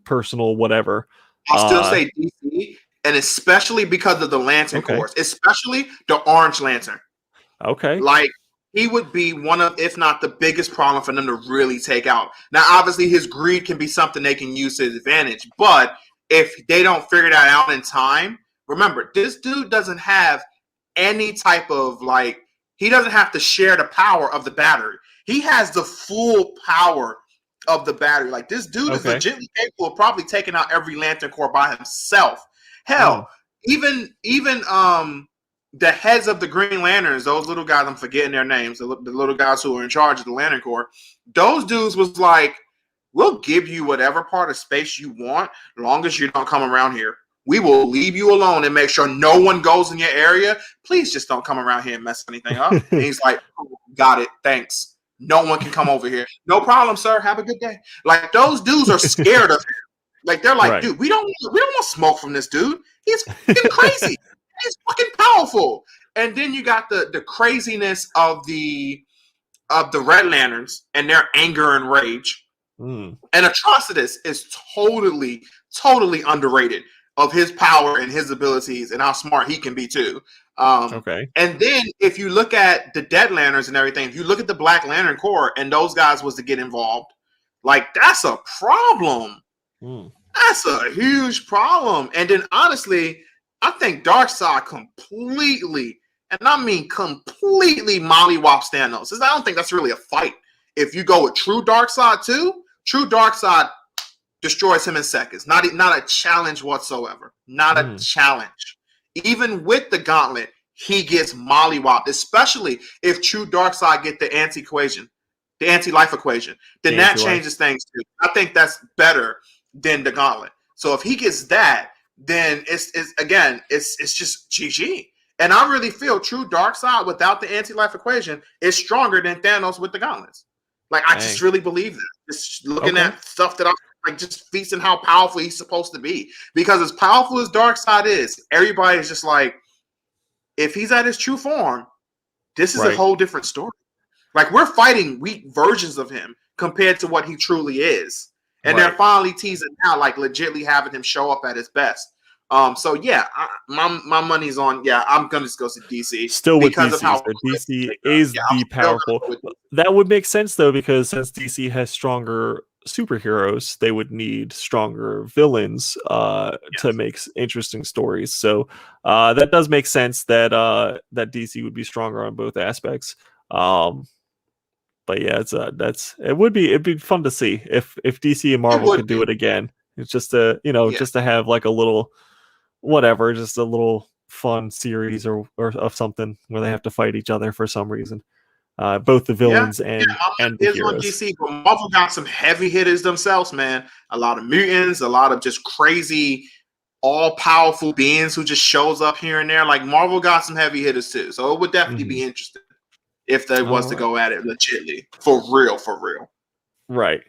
personal whatever. I'll still say DC, and especially because of the Lantern Corps, especially the Orange Lantern. Okay. Like he would be one of, if not the biggest problem for them to really take out. Now, obviously, his greed can be something they can use to his advantage, but if they don't figure that out in time, remember, this dude doesn't have any type of he doesn't have to share the power of the battery. He has the full power of the battery. Like this dude is legitimately capable of probably taking out every Lantern Corps by himself. Hell, even the heads of the Green Lanterns, those little guys, I'm forgetting their names, the little guys who are in charge of the Lantern Corps, those dudes was like, we'll give you whatever part of space you want, long as you don't come around here. We will leave you alone and make sure no one goes in your area. Please just don't come around here and mess anything up. And he's like, oh, got it, thanks. No one can come over here. No problem, sir. Have a good day. Like those dudes are scared of him. Like they're like, dude, we don't want smoke from this dude. He's fucking crazy. He's fucking powerful. And then you got the craziness of the Red Lanterns and their anger and rage. And Atrocitus is totally underrated of his power and his abilities and how smart he can be too. And then if you look at the Dead Lanterns and everything, if you look at the Black Lantern Corps and those guys was to get involved, like that's a problem. That's a huge problem. And then honestly, I think Darkseid completely, and I mean completely mollywops Thanos. I don't think that's really a fight. If you go with true Darkseid too, true Darkseid destroys him in seconds. Not a challenge whatsoever. Not a challenge. Even with the gauntlet, he gets mollywopped, especially if true Darkseid get the anti-life equation. Then that changes things too. I think that's better than the gauntlet. So if he gets that, then it's just GG. And I really feel true Darkseid without the anti-life equation is stronger than Thanos with the gauntlets. Like I just really believe that. Just looking at stuff that I'm like just feasting how powerful he's supposed to be. Because as powerful as Darkseid is, everybody is just like, if he's at his true form, this is a whole different story. Like we're fighting weak versions of him compared to what he truly is. And they're finally teasing now, like legitly having him show up at his best. So yeah, my money's on. Yeah, I'm gonna just go to DC. Still with DC. Of how DC is the powerful. That would make sense though, because since DC has stronger superheroes, they would need stronger villains to make interesting stories. So that does make sense that that DC would be stronger on both aspects. But yeah, it'd be fun to see if DC and Marvel could do it again. It's just to just to have like a little whatever, just a little fun series or of something where they have to fight each other for some reason. Both the Yeah, villains yeah. and the Is on heroes. DC, but Marvel got some heavy hitters themselves, man. A lot of mutants, a lot of just crazy, all powerful beings who just shows up here and there. Like Marvel got some heavy hitters too, so it would definitely Hmm. be interesting if they All was to right. go at it legitly, for real, for real. Right.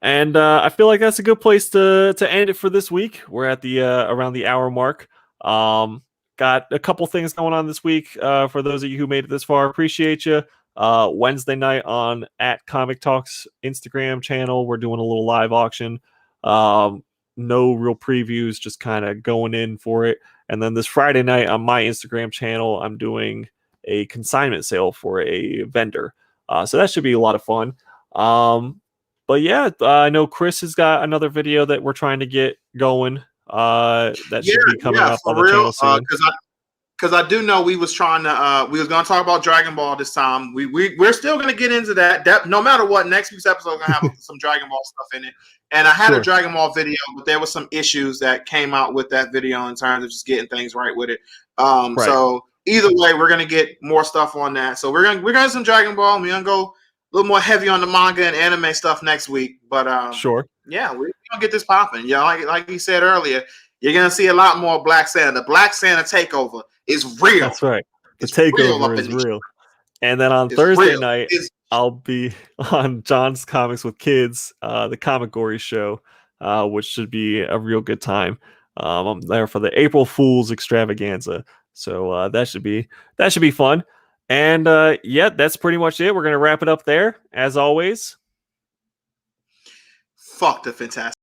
And I feel like that's a good place to end it for this week. We're at the around the hour mark. Um, got a couple things going on this week. For those of you who made it this far, appreciate you. Wednesday night on at Comic Talks Instagram channel, we're doing a little live auction. Um, no real previews, just kind of going in for it. And then this Friday night on my Instagram channel, I'm doing a consignment sale for a vendor. So that should be a lot of fun. But yeah, I know Chris has got another video that we're trying to get going. That Yeah, should be coming yeah, up on for the real. channel soon. Because I do know we was trying to we was gonna talk about Dragon Ball this time. We're still gonna get into that. That no matter what, next week's episode gonna have some Dragon Ball stuff in it. And I had a Sure. Dragon Ball video, but there was some issues that came out with that video in terms of just getting things right with it. Right. So either way, we're gonna get more stuff on that. So we're gonna some Dragon Ball. We're gonna go a little more heavy on the manga and anime stuff next week. But Sure. yeah, we're gonna get this popping. Yeah, like you said earlier, you're gonna see a lot more Black Santa. The Black Santa takeover is real. That's right. The It's real takeover up in is the real. And then on It's Thursday real. night, It's I'll be on John's Comics with Kids, the Comic Gory show, which should be a real good time. I'm there for the April Fool's extravaganza, so that should be fun. And yeah, that's pretty much it. We're gonna wrap it up there, as always. fuck the fantastic.